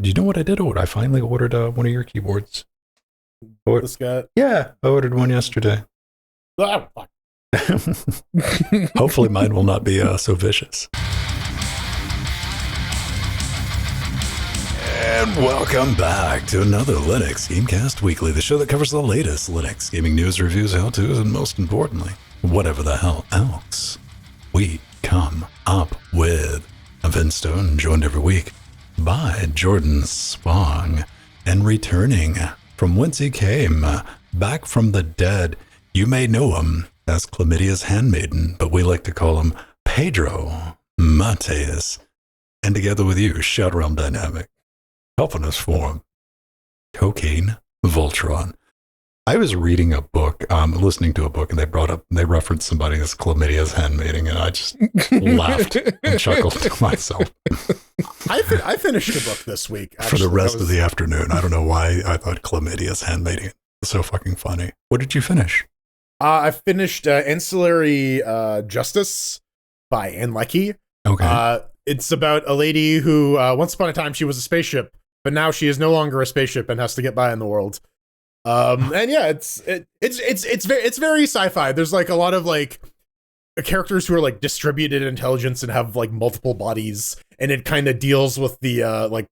Do you know what I did order? I finally ordered one of your keyboards. This guy. Yeah, I ordered one yesterday. Ah, fuck. Hopefully mine will not be so vicious. And welcome back to another Linux Gamecast Weekly, the show that covers the latest Linux gaming news, reviews, how-tos, and most importantly, whatever the hell else we come up with. I'm Venn Stone, joined every week by Jordan Spong, and returning from whence he came, back from the dead. You may know him as Chlamydia's handmaiden, but we like to call him Pedro Mateus. And together with you, Shout Realm Dynamic, helping us form Cocaine Voltron. I was reading a book, listening to a book, and they referenced somebody as Chlamydia's handmaiden, and I just laughed and chuckled to myself. I finished a book this week. Actually, for the rest of the afternoon. I don't know why I thought Chlamydia's handmaiden was so fucking funny. What did you finish? I finished Ancillary Justice by Anne Leckie. Okay. It's about a lady who, once upon a time, she was a spaceship, but now she is no longer a spaceship and has to get by in the world. And yeah, it's very sci-fi. There's like a lot of like characters who are like distributed intelligence and have like multiple bodies, and it kind of deals with the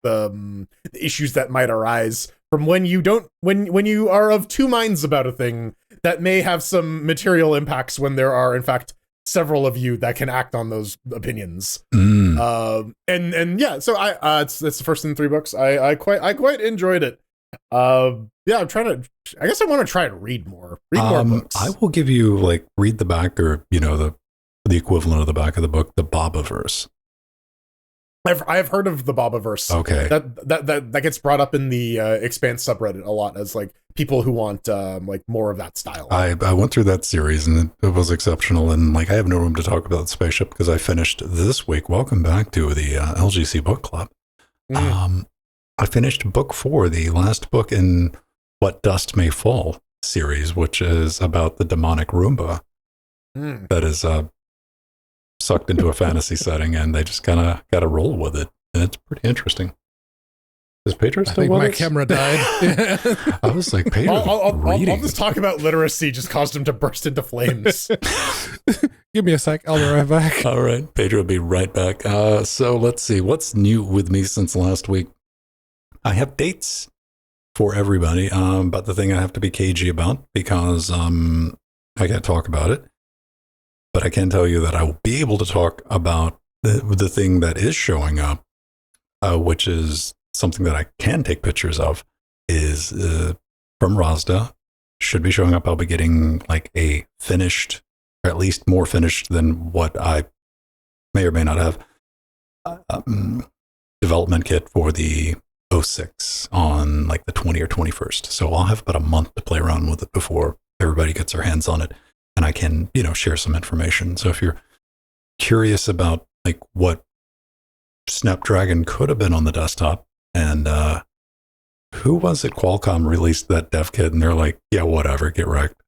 the issues that might arise from when you are of two minds about a thing that may have some material impacts when there are in fact several of you that can act on those opinions. And yeah, so it's the first in 3 books. I quite enjoyed it. Yeah, I guess I want to try and read more books. I will give you read the back, or the equivalent of the back of the book, the Bobaverse. I've heard of the Bobaverse. Okay. That gets brought up in the Expanse subreddit a lot as like people who want more of that style. I went through that series and it was exceptional, and I have no room to talk about the spaceship because I finished this week. Welcome back to the LGC Book Club. I finished book 4, the last book in What Dust May Fall series, which is about the demonic Roomba that is sucked into a fantasy setting, and they just kind of got to roll with it, and it's pretty interesting. Is Pedro still with us? My camera died. I was like, Pedro, I'll just talk about literacy just caused him to burst into flames. Give me a sec. I'll be right back. All right, Pedro will be right back. So let's see. What's new with me since last week? I have dates for everybody, but the thing I have to be cagey about because I can't talk about it. But I can tell you that I will be able to talk about the thing that is showing up, which is something that I can take pictures of, is from Razda. Should be showing up. I'll be getting a finished, or at least more finished than what I may or may not have, development kit for the 06 on the 20 or 21st. So I'll have about a month to play around with it before everybody gets their hands on it, and I can, share some information. So if you're curious about what Snapdragon could have been on the desktop, and who was it? Qualcomm released that dev kit, and they're like, yeah, whatever, get wrecked.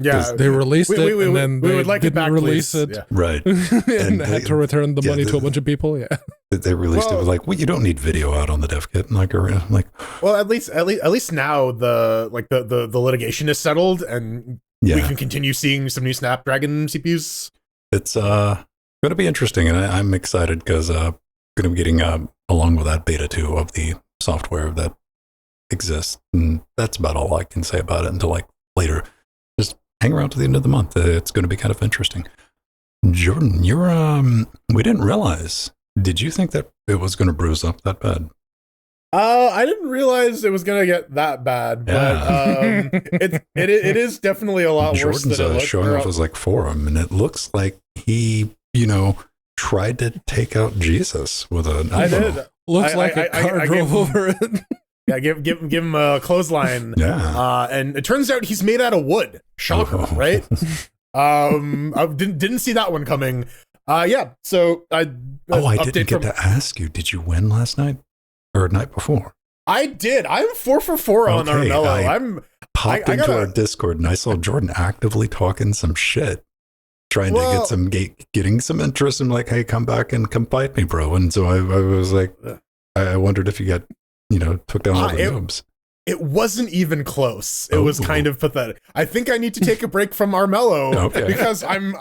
Yeah, they released it, and then we would like it back, release please. it, yeah. Right? and had to return the money to a bunch of people. Yeah, they released it with well, you don't need video out on the dev kit, well, at least now the litigation is settled, and we can continue seeing some new Snapdragon CPUs. It's going to be interesting, and I'm excited because going to be getting along with that beta 2 of the software that exists, and that's about all I can say about it until later. Just hang around to the end of the month. It's going to be kind of interesting. Jordan, you're we didn't realize. Did you think that it was going to bruise up that bad? I didn't realize it was going to get that bad, but it is definitely a lot worse than it looked. Showing off his forum, and it looks like he, tried to take out Jesus with a. I did. Looks like a car drove over it. Yeah, give him a clothesline. Yeah. And it turns out he's made out of wood. Shocker, right? I didn't see that one coming. Yeah. So I didn't get to ask you. Did you win last night or night before? I did. I'm 4 for 4 on Armello. I popped into our Discord and I saw Jordan actively talking some shit. trying to get getting some interest. I'm like, hey, come back and come fight me, bro. And so I was like, I wondered if you got, took down all the noobs. It wasn't even close. It was kind of pathetic. I think I need to take a break from Armello because I'm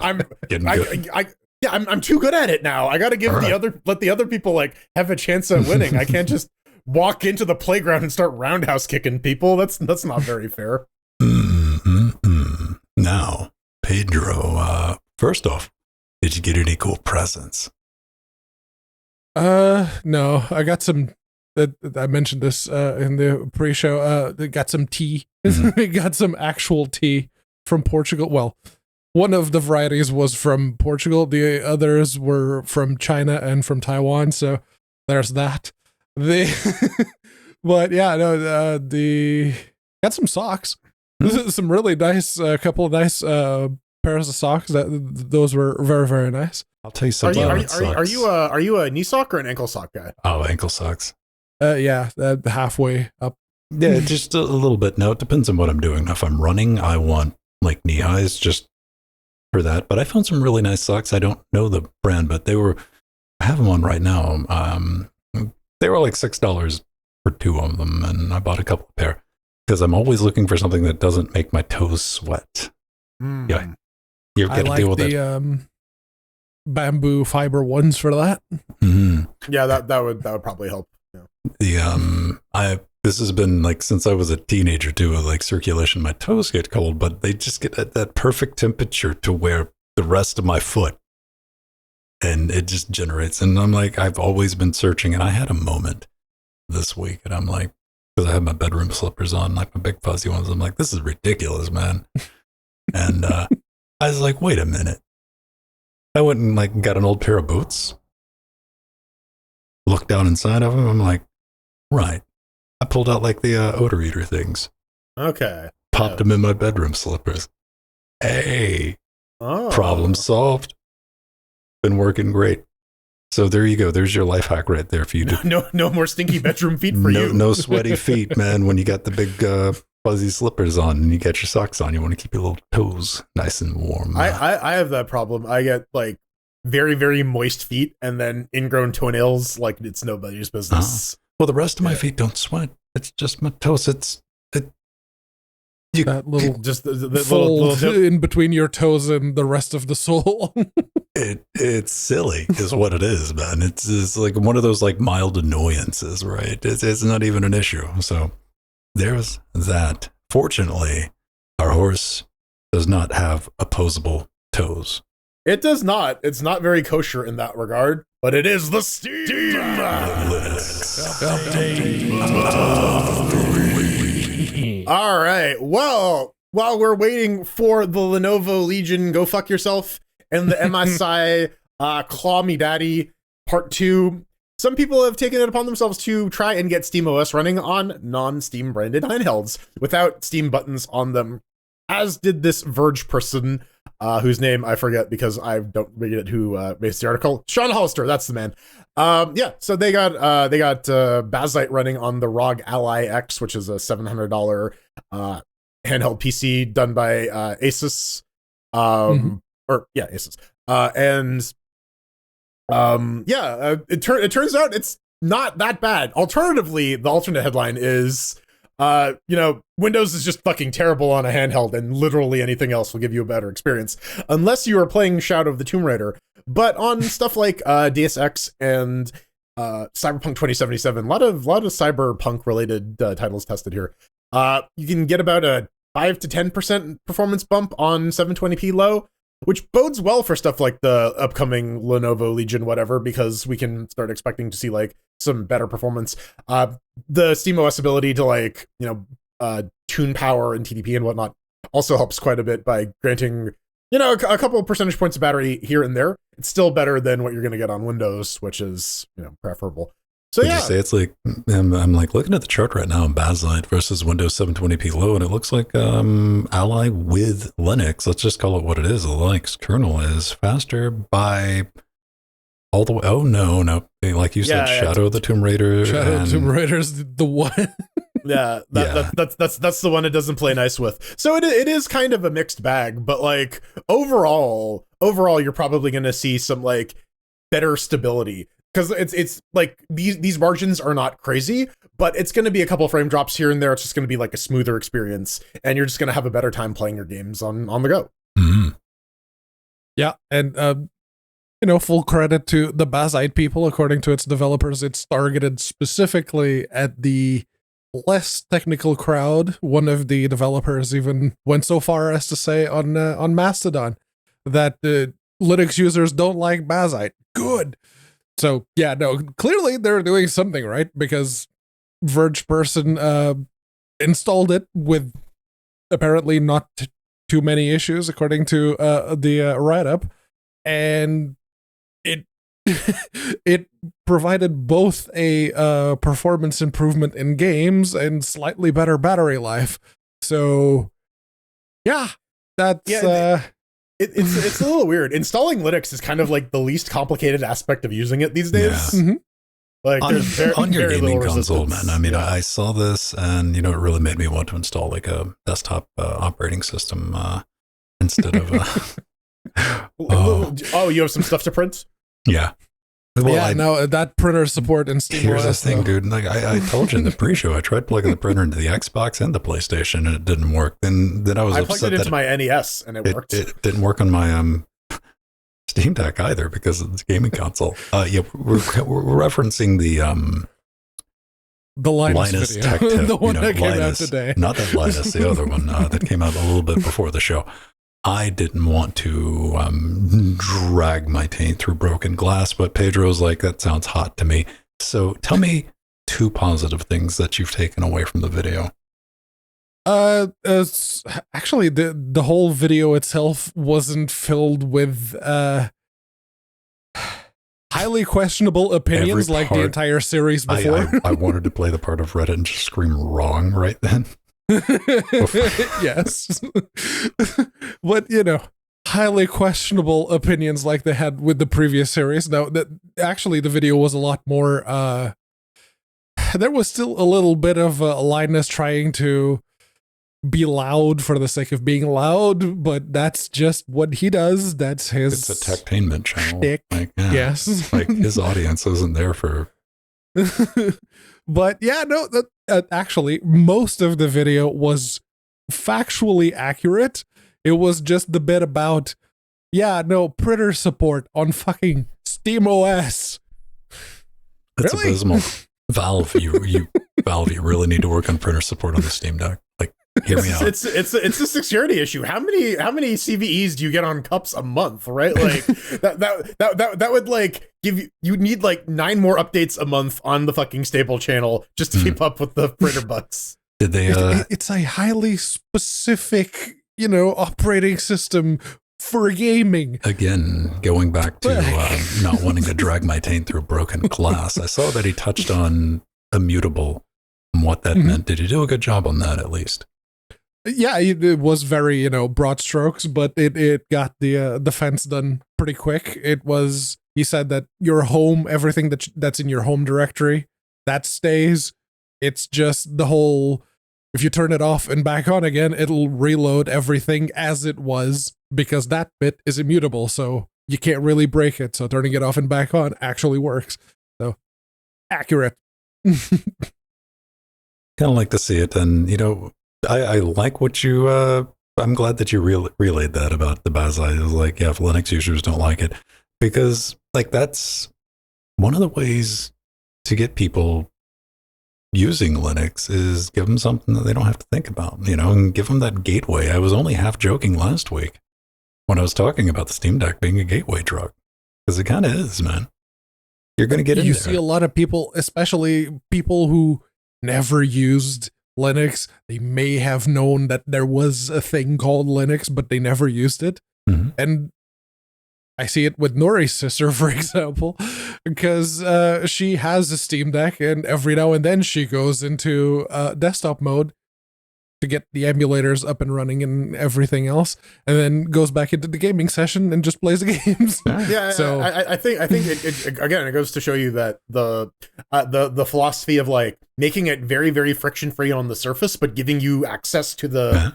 too good at it now. I got to give let the other people like have a chance at winning. I can't just walk into the playground and start roundhouse kicking people. That's not very fair. Now, Pedro, first off, did you get any cool presents? No, I got some. I mentioned this in the pre-show. They got some tea. We got some actual tea from Portugal. Well, one of the varieties was from Portugal. The others were from China and from Taiwan. So there's that. But yeah, no. Got some socks. This is some really nice. Couple of nice pairs of socks. Those were very, very nice. I'll tell you something. Are you a knee sock or an ankle sock guy? Oh, ankle socks. Yeah, halfway up. Yeah, just a little bit. Now, it depends on what I'm doing. If I'm running, I want like knee highs just for that. But I found some really nice socks. I don't know the brand, but I have them on right now. They were like $6 for 2 of them, and I bought a couple of pair because I'm always looking for something that doesn't make my toes sweat. Yeah, you got to deal with it. Bamboo fiber ones for that. Yeah, that would probably help. This has been like since I was a teenager too, like circulation, my toes get cold, but they just get at that perfect temperature to where the rest of my foot, and it just generates. And I'm like, I've always been searching, and I had a moment this week, and I'm like, because I have my bedroom slippers on, like my big fuzzy ones, I'm like, this is ridiculous, man. And I was like, wait a minute. I went and like got an old pair of boots, looked down inside of them. I'm like, right. I pulled out like the odor eater things. Okay. Popped them in my bedroom slippers. Hey, problem solved. Been working great. So there you go. There's your life hack right there for you. No more stinky bedroom feet for you. No sweaty feet, man. When you got the big fuzzy slippers on and you got your socks on, you want to keep your little toes nice and warm. I have that problem. I get like very, very moist feet and then ingrown toenails like it's nobody's business. Well, the rest of my feet don't sweat. It's just my toes. That little just the fold little in between your toes and the rest of the sole. It's silly is what it is, man. It's like one of those like mild annoyances, right? It's not even an issue. So there's that. Fortunately, our horse does not have opposable toes. It does not. It's not very kosher in that regard, but it is the Steam update. All right. Well, while we're waiting for the Lenovo Legion Go Fuck Yourself and the MSI Claw Me Daddy Part 2, some people have taken it upon themselves to try and get SteamOS running on non-Steam branded handhelds without Steam buttons on them, as did this Verge person, whose name I forget because I don't read it, who made the article. Sean Hollister, that's the man. Yeah, so they got Bazzite running on the ROG Ally X, which is a $700 handheld PC done by Asus. Asus. It turns out it's not that bad. Alternatively, the alternate headline is Windows is just fucking terrible on a handheld, and literally anything else will give you a better experience, unless you are playing Shadow of the Tomb Raider. But on stuff like Deus Ex and Cyberpunk 2077, a lot of cyberpunk related titles tested here. You can get about a 5 to 10% performance bump on 720p low, which bodes well for stuff like the upcoming Lenovo Legion whatever, because we can start expecting to see like some better performance. The SteamOS ability to tune power and TDP and whatnot also helps quite a bit by granting a couple of percentage points of battery here and there. It's still better than what you're going to get on Windows, which is preferable. So Would you say it's like I'm like looking at the chart right now, Bazzite versus Windows 720p low, and it looks like Ally with Linux, let's just call it what it is, the Linux kernel is faster by all the way. Oh no, like you said, Shadow of the Tomb Raider. Shadow of the Tomb Raider is the one. That's the one it doesn't play nice with. So it is kind of a mixed bag, but like overall, you're probably going to see some like better stability. because it's like these margins are not crazy, but it's going to be a couple frame drops here and there. It's just going to be like a smoother experience, and you're just going to have a better time playing your games on the go. Mm. Yeah, and full credit to the Bazzite people. According to its developers, it's targeted specifically at the less technical crowd. One of the developers even went so far as to say on Mastodon that Linux users don't like Bazzite. Good. So yeah, no, clearly they're doing something right, because Verge person installed it with apparently not too many issues, according to the write-up, and it it provided both a performance improvement in games and slightly better battery life. So yeah, that's it's a little weird. Installing Linux is kind of like the least complicated aspect of using it these days. Yeah. Mm-hmm. Like on your very gaming little console, resistance. man. I mean, I saw this, and it really made me want to install like a desktop operating system instead of. Oh, you have some stuff to print? Yeah. Well, no, that printer support in SteamOS. Here's the thing, dude. Like I told you in the pre-show, I tried plugging the printer into the Xbox and the PlayStation, and it didn't work. Then I was I upset plugged it into that my NES, and it worked. It didn't work on my Steam Deck either because of the gaming console. Yeah, we're referencing the Linus video. tech tip, the one that came Linus, out today. Not that Linus, the other one that came out a little bit before the show. I didn't want to drag my taint through broken glass, but Pedro's like, that sounds hot to me. So tell me 2 positive things that you've taken away from the video. Actually, the whole video itself wasn't filled with highly questionable opinions like the entire series before. I wanted to play the part of Reddit and just scream wrong right then. Yes. But highly questionable opinions like they had with the previous series. Now that actually the video was a lot more there was still a little bit of Linus trying to be loud for the sake of being loud, but that's just what he does. That's his. It's a techtainment channel. Shtick. Like, yeah, Yes. like his audience isn't there for. But yeah, no, actually, most of the video was factually accurate. It was just the bit about, printer support on fucking SteamOS. It's Really? abysmal. Valve, you really need to work on printer support on the Steam Deck. Like, hear me out. It's a security issue. How many CVEs do you get on cups a month, right? Like that would like give you need like 9 more updates a month on the fucking stable channel just to keep up with the printer bugs. Did they? It's a highly specific, operating system for gaming. Again, going back to not wanting to drag my taint through broken glass, I saw that he touched on immutable and what that meant. Did you do a good job on that at least? Yeah, it was very, broad strokes, but it got the defense done pretty quick. It was, he said that your home, everything that's in your home directory, that stays. It's just the whole, if you turn it off and back on again, it'll reload everything as it was, because that bit is immutable, so you can't really break it. So turning it off and back on actually works. So, accurate. Kind of like to see it, and I like what you. I'm glad that you relayed that about the Bazzite. It was like, if Linux users don't like it, because like that's one of the ways to get people using Linux is give them something that they don't have to think about, and give them that gateway. I was only half joking last week when I was talking about the Steam Deck being a gateway drug, because it kind of is, man. You're going to get in there. You see a lot of people, especially people who never used Linux. They may have known that there was a thing called Linux, but they never used it. Mm-hmm. And I see it with Nori's sister, for example, because she has a Steam Deck, and every now and then she goes into desktop mode to get the emulators up and running and everything else, and then goes back into the gaming session and just plays the games. Yeah, so I think it again, it goes to show you that the philosophy of like making it very, very friction free on the surface, but giving you access to the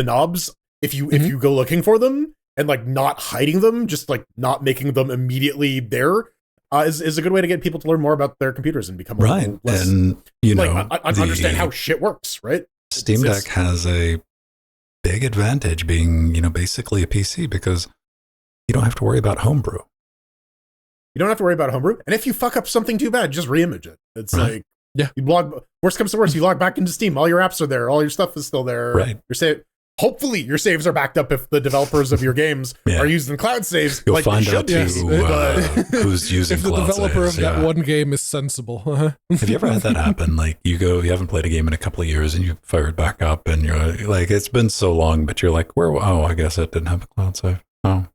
knobs if you go looking for them, and like not hiding them, just like not making them immediately there. is a good way to get people to learn more about their computers and become right. less, And understand how shit works. Right. Steam Deck has a big advantage being, basically a PC because you don't have to worry about homebrew. You don't have to worry about homebrew. And if you fuck up something too bad, just reimage it. It's like, yeah. You worst comes to worst, you log back into Steam. All your apps are there. All your stuff is still there. Right. Hopefully your saves are backed up if the developers of your games are using cloud saves. You'll like find out who's using if the cloud developer saves, of that one game is sensible. Have you ever had that happen? Like you haven't played a game in a couple of years and you fire it back up and you're like, it's been so long, but you're like, I guess it didn't have a cloud save. Oh.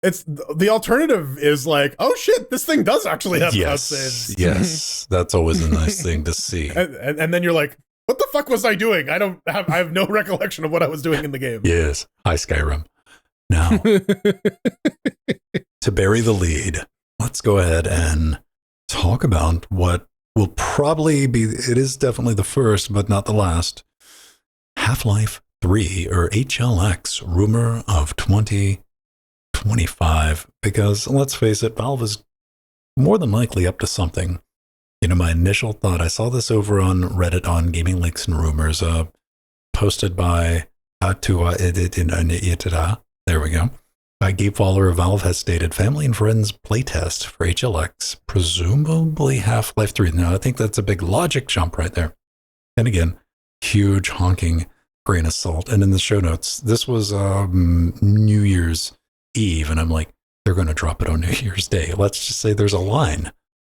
It's the alternative is like, oh shit, this thing does actually have cloud saves. Yes, that's always a nice thing to see. And then you're like, what the fuck was I doing? I have no recollection of what I was doing in the game. Yes. Hi, Skyrim. Now, to bury the lead, let's go ahead and talk about what will probably be, it is definitely the first, but not the last, Half-Life 3 or HLX rumor of 2025. Because let's face it, Valve is more than likely up to something. My initial thought, I saw this over on Reddit on Gaming Leaks and Rumors, posted by there we go. Gabe Fowler of Valve has stated family and friends playtest for HLX, presumably Half-Life 3. Now, I think that's a big logic jump right there. And again, huge honking grain of salt. And in the show notes, this was New Year's Eve, and I'm like, they're going to drop it on New Year's Day. Let's just say there's a line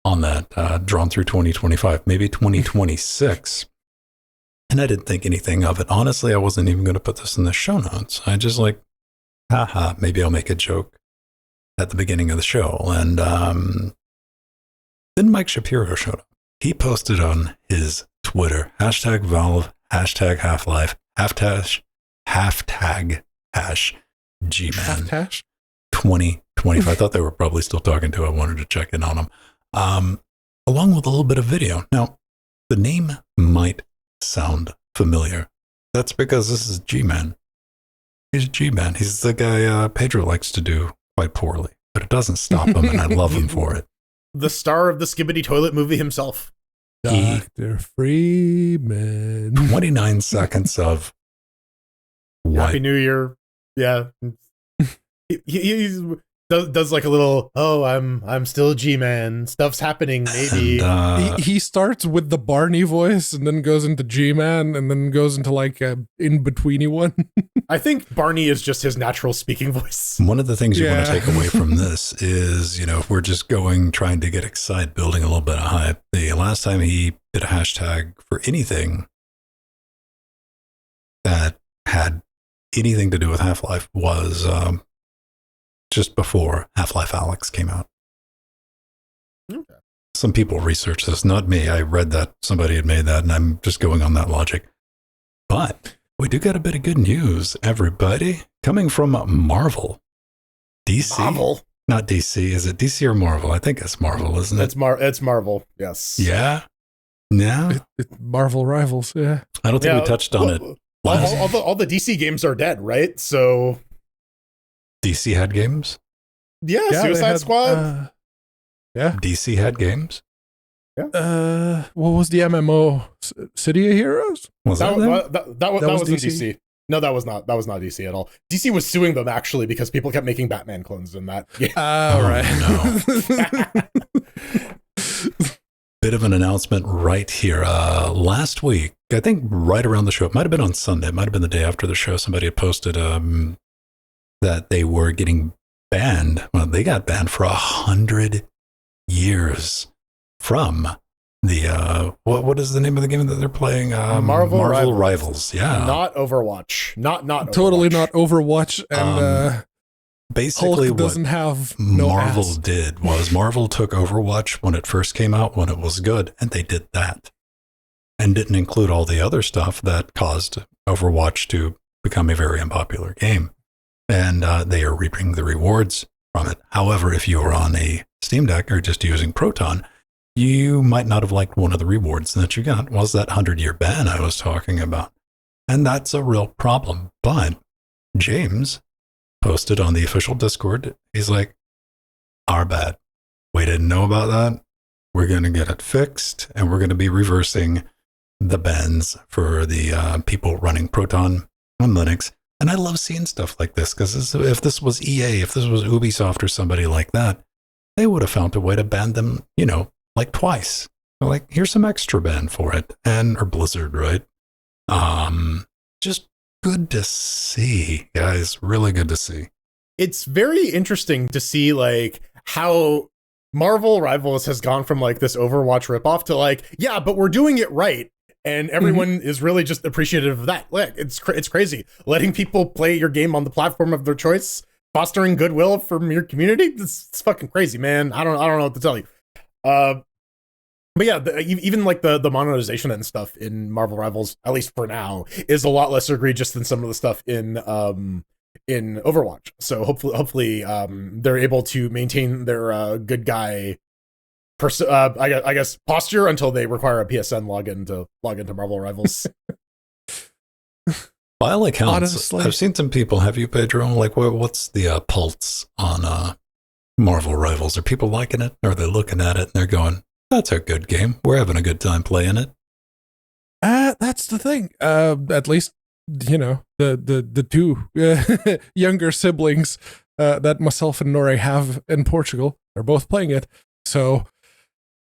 on that drawn through 2025, maybe 2026. And I didn't think anything of it. Honestly, I wasn't even going to put this in the show notes. I just like, haha, maybe I'll make a joke at the beginning of the show. And then Mike Shapiro showed up. He posted on his Twitter, #Valve, #Half-Life, #G-Man, 2025. I thought they were probably still talking to him. I wanted to check in on them. Along with a little bit of video. Now, the name might sound familiar. That's because this is G-Man. He's G-Man. He's the guy Pedro likes to do quite poorly, but it doesn't stop him, and I love him for it. The star of the Skibbity Toilet movie himself. Dr. Freeman. 29 seconds of what? Happy New Year. Yeah. He does like a little, I'm still G-Man. Stuff's happening, maybe. And, he starts with the Barney voice and then goes into G-Man and then goes into like a in-betweeny one. I think Barney is just his natural speaking voice. One of the things you want to take away from this is, if we're just trying to get excited, building a little bit of hype. The last time he did a hashtag for anything that had anything to do with Half-Life was just before Half-Life Alyx came out. Okay. Some people researched this, not me. I read that somebody had made that, and I'm just going on that logic. But we do got a bit of good news, everybody, coming from Marvel. DC? Marvel? Not DC. Is it DC or Marvel? I think it's Marvel, isn't it? It's Marvel, yes. Yeah? No? Marvel Rivals, yeah. I don't think we touched on it. All the DC games are dead, right? So DC had games? Yeah, Suicide Squad. Yeah. DC had games? Yeah. What was the MMO? City of Heroes? Was that was DC? No, that was not DC at all. DC was suing them actually because people kept making Batman clones in that. Yeah. Right. No. Bit of an announcement right here. Last week, I think right around the show, it might have been on Sunday, it might have been the day after the show, somebody had posted that they were getting banned. Well, they got banned for 100 years from the what is the name of the game that they're playing? Marvel Rivals. Yeah, not Overwatch. Not totally Overwatch. Not Overwatch. And basically, Hulk doesn't have Marvel ass. did was Marvel took Overwatch when it first came out, when it was good, and they did that, and didn't include all the other stuff that caused Overwatch to become a very unpopular game. And they are reaping the rewards from it. However, if you were on a Steam Deck or just using Proton, you might not have liked one of the rewards that you got, was that 100-year ban I was talking about. And that's a real problem. But James posted on the official Discord, he's like, our bad. We didn't know about that. We're going to get it fixed, and we're going to be reversing the bans for the people running Proton on Linux. And I love seeing stuff like this, because if this was EA, if this was Ubisoft or somebody like that, they would have found a way to ban them, like twice. Like, here's some extra ban for it. Or Blizzard, right? Just good to see, guys. Really good to see. It's very interesting to see, like, how Marvel Rivals has gone from, like, this Overwatch ripoff to, like, yeah, but we're doing it right. And everyone is really just appreciative of that. Like, it's crazy. Letting people play your game on the platform of their choice, fostering goodwill from your community. It's fucking crazy, man. I don't know what to tell you. But yeah, even like the monetization and stuff in Marvel Rivals, at least for now, is a lot less egregious than some of the stuff in Overwatch. So hopefully they're able to maintain their good guy I guess posture until they require a PSN login to log into Marvel Rivals. By all accounts, honestly, I've seen some people. Have you, Pedro? Like, what's the pulse on Marvel Rivals? Are people liking it? Or are they looking at it and they're going, "That's a good game. We're having a good time playing it"? That's the thing. At least the two younger siblings that myself and Nore have in Portugal are both playing it. So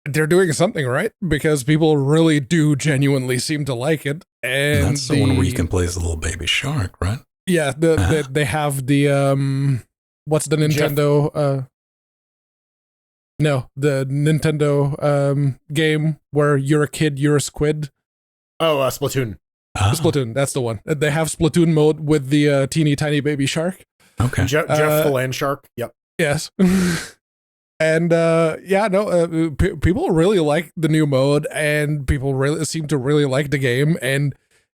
they're doing something right, because people really do genuinely seem to like it. And that's the one where you can play as a little baby shark, right? Yeah, they have the what's the Nintendo the Nintendo game where you're a kid, you're a squid. Oh, Splatoon. Splatoon, that's the one. They have Splatoon mode with the teeny tiny baby shark. Okay. Jeff the land shark. Yep. Yes. And people really like the new mode, and people really seem to really like the game. And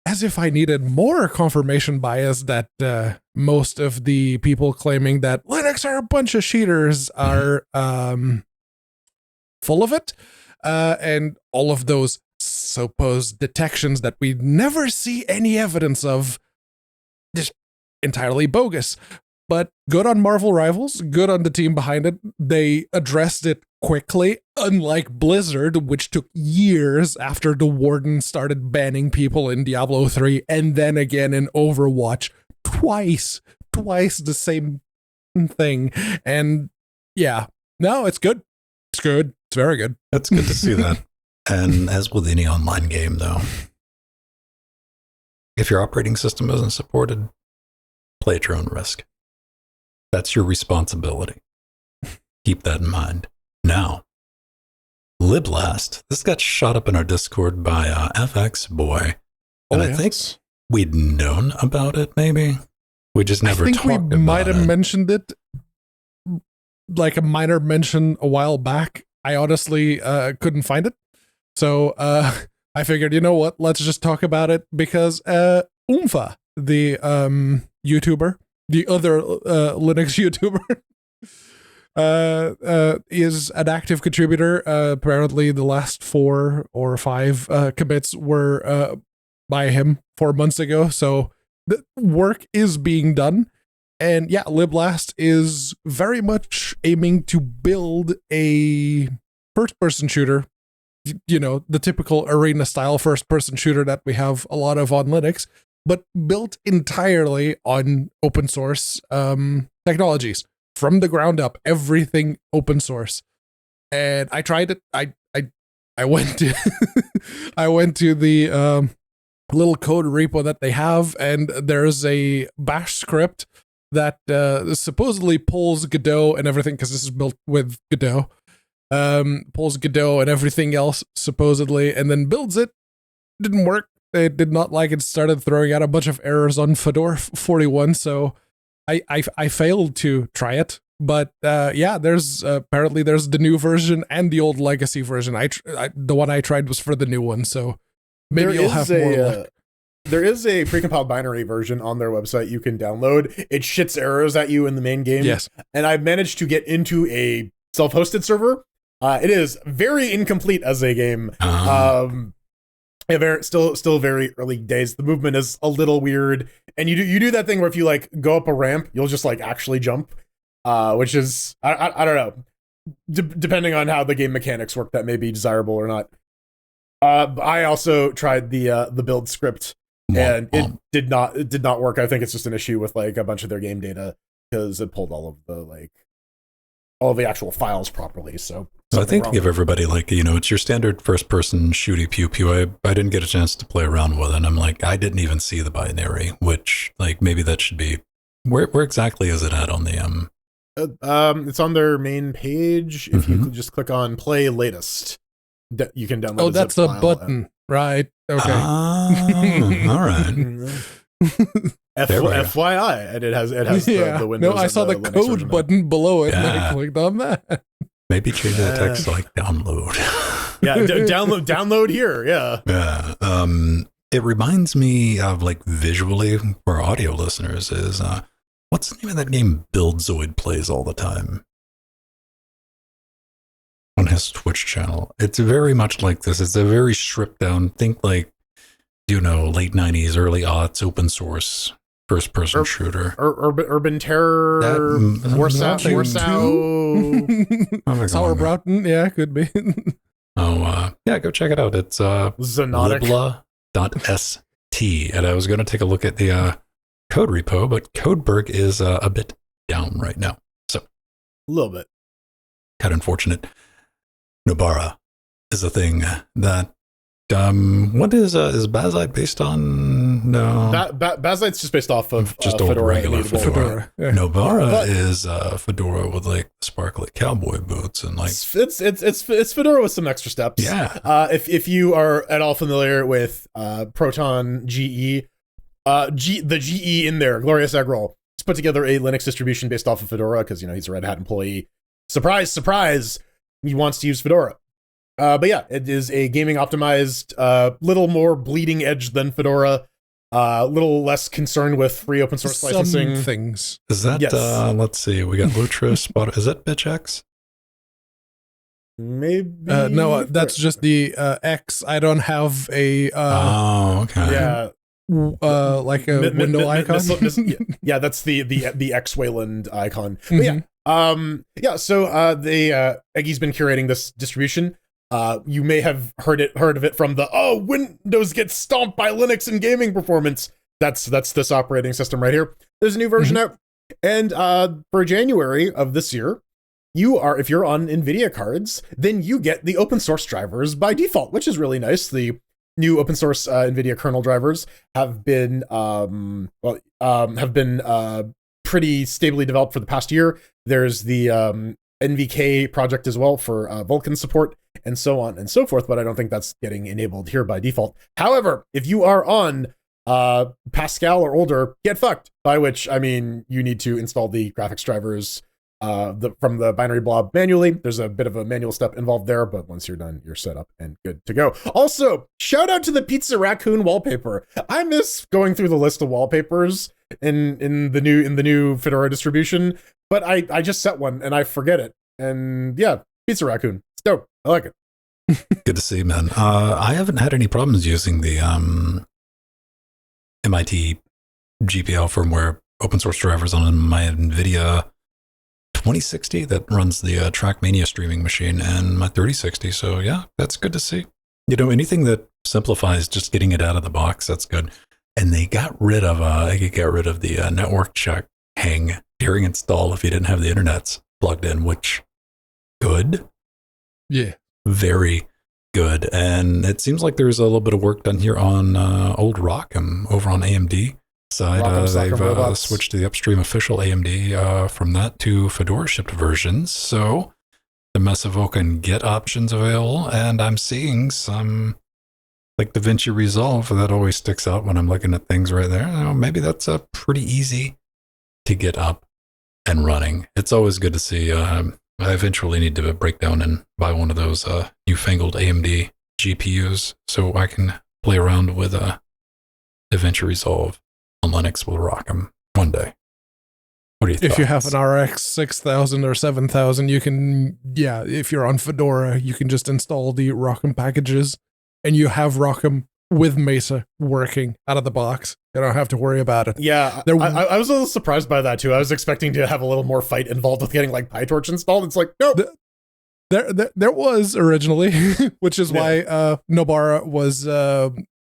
as if I needed more confirmation bias that most of the people claiming that Linux are a bunch of cheaters are full of it, and all of those supposed detections that we never see any evidence of, just entirely bogus. But good on Marvel Rivals, good on the team behind it. They addressed it quickly, unlike Blizzard, which took years after the Warden started banning people in Diablo 3, and then again in Overwatch. Twice the same thing. And yeah, no, it's good. It's good. It's very good. It's good to see that. And as with any online game, though, if your operating system isn't supported, play at your own risk. That's your responsibility. Keep that in mind. Now, LIBLAST. This got shot up in our Discord by FX Boy. And I think we'd known about it, maybe. We just never talked about it. I think we might have mentioned it, like a minor mention a while back. I honestly couldn't find it. So I figured, you know what? Let's just talk about it, because Oomfa, the YouTuber, the other Linux YouTuber, is an active contributor. Apparently, the last 4 or 5 commits were by him 4 months ago. So the work is being done. And yeah, LIBLAST is very much aiming to build a first-person shooter. You know, the typical arena-style first-person shooter that we have a lot of on Linux, but built entirely on open source technologies from the ground up. Everything open source. And I tried it. I went to I went to the little code repo that they have, and there's a bash script that supposedly pulls Godot and everything, because this is built with Godot. Pulls Godot and everything else supposedly, and then builds it. Didn't work. It did not like it. Started throwing out a bunch of errors on Fedora 41. So I failed to try it. But yeah, there's apparently there's the new version and the old legacy version. The one I tried was for the new one, so maybe you'll have more luck. There is a precompiled binary version on their website you can download. It shits errors at you in the main game. Yes, and I've managed to get into a self-hosted server. It is very incomplete as a game. Still very early days. The movement is a little weird, and you do that thing where if you like go up a ramp, you'll just like actually jump, which is I don't know. depending on how the game mechanics work, that may be desirable or not. I also tried the build script, and it did not work. I think it's just an issue with like a bunch of their game data, because it pulled all of the actual files properly. So I think to give everybody, like, it's your standard first person shooty pew pew. I didn't get a chance to play around with it, and I'm like, I didn't even see the binary, which, like, maybe that should be where exactly is it at on the it's on their main page. If you could just click on play latest, you can download. Oh, that's a button, right? Okay. All right. FYI, and it has the Windows. No, I saw the code button below it, and I clicked on that. Maybe change the text to like download. Yeah, download here. Yeah. Yeah. It reminds me of, like, visually for audio listeners is what's the name of that game Buildzoid plays all the time on his Twitch channel? It's very much like this. It's a very stripped down, think like, late 90s, early aughts, open source, first person shooter. Urban Terror, Warsaw. Sauerbraten, yeah, could be. Yeah, go check it out. It's libla.st. And I was going to take a look at the code repo, but Codeberg is a bit down right now. So, a little bit. Kind of unfortunate. Nobara is a thing that what is Bazzite based on? No, Bazzite's just based off of just Fedora, regular Fedora. Yeah. Nobara is Fedora with like sparkly cowboy boots and like it's Fedora with some extra steps. Yeah. If you are at all familiar with Proton GE, the GE in there, Glorious Eggroll, he's put together a Linux distribution based off of Fedora because he's a Red Hat employee. Surprise, surprise, he wants to use Fedora. But yeah, it is a gaming optimized, little more bleeding edge than Fedora, little less concerned with free open source licensing. Some things. Is that, yes. Let's see, we got Lutra, Spot, is that BitchX? Maybe. No, that's just the X. I don't have a. Okay. Yeah. Like a window icon. Yeah, that's the X Wayland icon. But yeah. So Eggy's been curating this distribution. You may have heard of it from the Windows gets stomped by Linux in gaming performance. That's this operating system right here. There's a new version out, and for January of this year, if you're on NVIDIA cards, then you get the open source drivers by default, which is really nice. The new open source NVIDIA kernel drivers have been pretty stably developed for the past year. There's the NVK project as well for Vulkan support and so on and so forth, but I don't think that's getting enabled here by default. However, if you are on Pascal or older, get fucked, by which I mean you need to install the graphics drivers from the binary blob manually. There's a bit of a manual step involved there, but once you're done, you're set up and good to go. Also, shout out to the Pizza Raccoon wallpaper. I miss going through the list of wallpapers in the new Fedora distribution, but I just set one and I forget it. And yeah, Pizza Raccoon. It's dope. I like it. Good to see, man. I haven't had any problems using the MIT GPL firmware open source drivers on my NVIDIA 2060 that runs the Trackmania streaming machine and my 3060. So yeah, that's good to see. Anything that simplifies just getting it out of the box, that's good. And they got rid of the network check hang during install if you didn't have the internets plugged in, which good. Yeah. Very good. And it seems like there's a little bit of work done here on old ROCm over on AMD side. They've switched to the upstream official AMD from that to Fedora shipped versions. So the Messivo can get options available. And I'm seeing some like DaVinci Resolve that always sticks out when I'm looking at things right there. Maybe that's pretty easy to get up and running. It's always good to see. I eventually need to break down and buy one of those newfangled AMD GPUs so I can play around with DaVinci Resolve on Linux with ROCm one day. What do you think? If you have an RX 6000 or 7000, you can, if you're on Fedora, you can just install the ROCm packages and you have ROCm with Mesa working out of the box. You don't have to worry about it. Yeah, I was a little surprised by that too. I was expecting to have a little more fight involved with getting like PyTorch installed. It's like, nope. There was originally, which is why Nobara was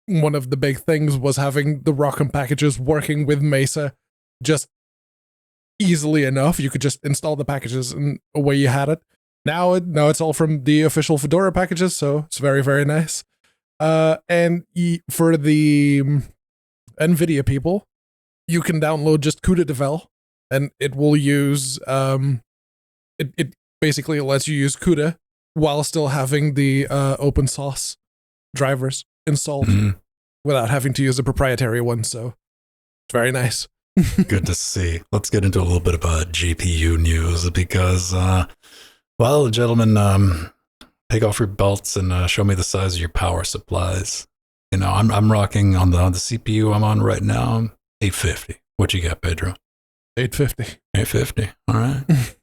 one of the big things, was having the ROCm packages working with Mesa just easily enough. You could just install the packages and away you had it. Now it's all from the official Fedora packages, so it's very, very nice. And for the NVIDIA people, you can download just CUDA devel, and it will use it basically lets you use CUDA while still having the open source drivers installed without having to use a proprietary one. So it's very nice. Good to see. Let's get into a little bit about GPU news because, well, gentlemen, take off your belts and show me the size of your power supplies. You know, I'm rocking on the CPU I'm on right now, 850. What you got, Pedro? 850. 850. All right.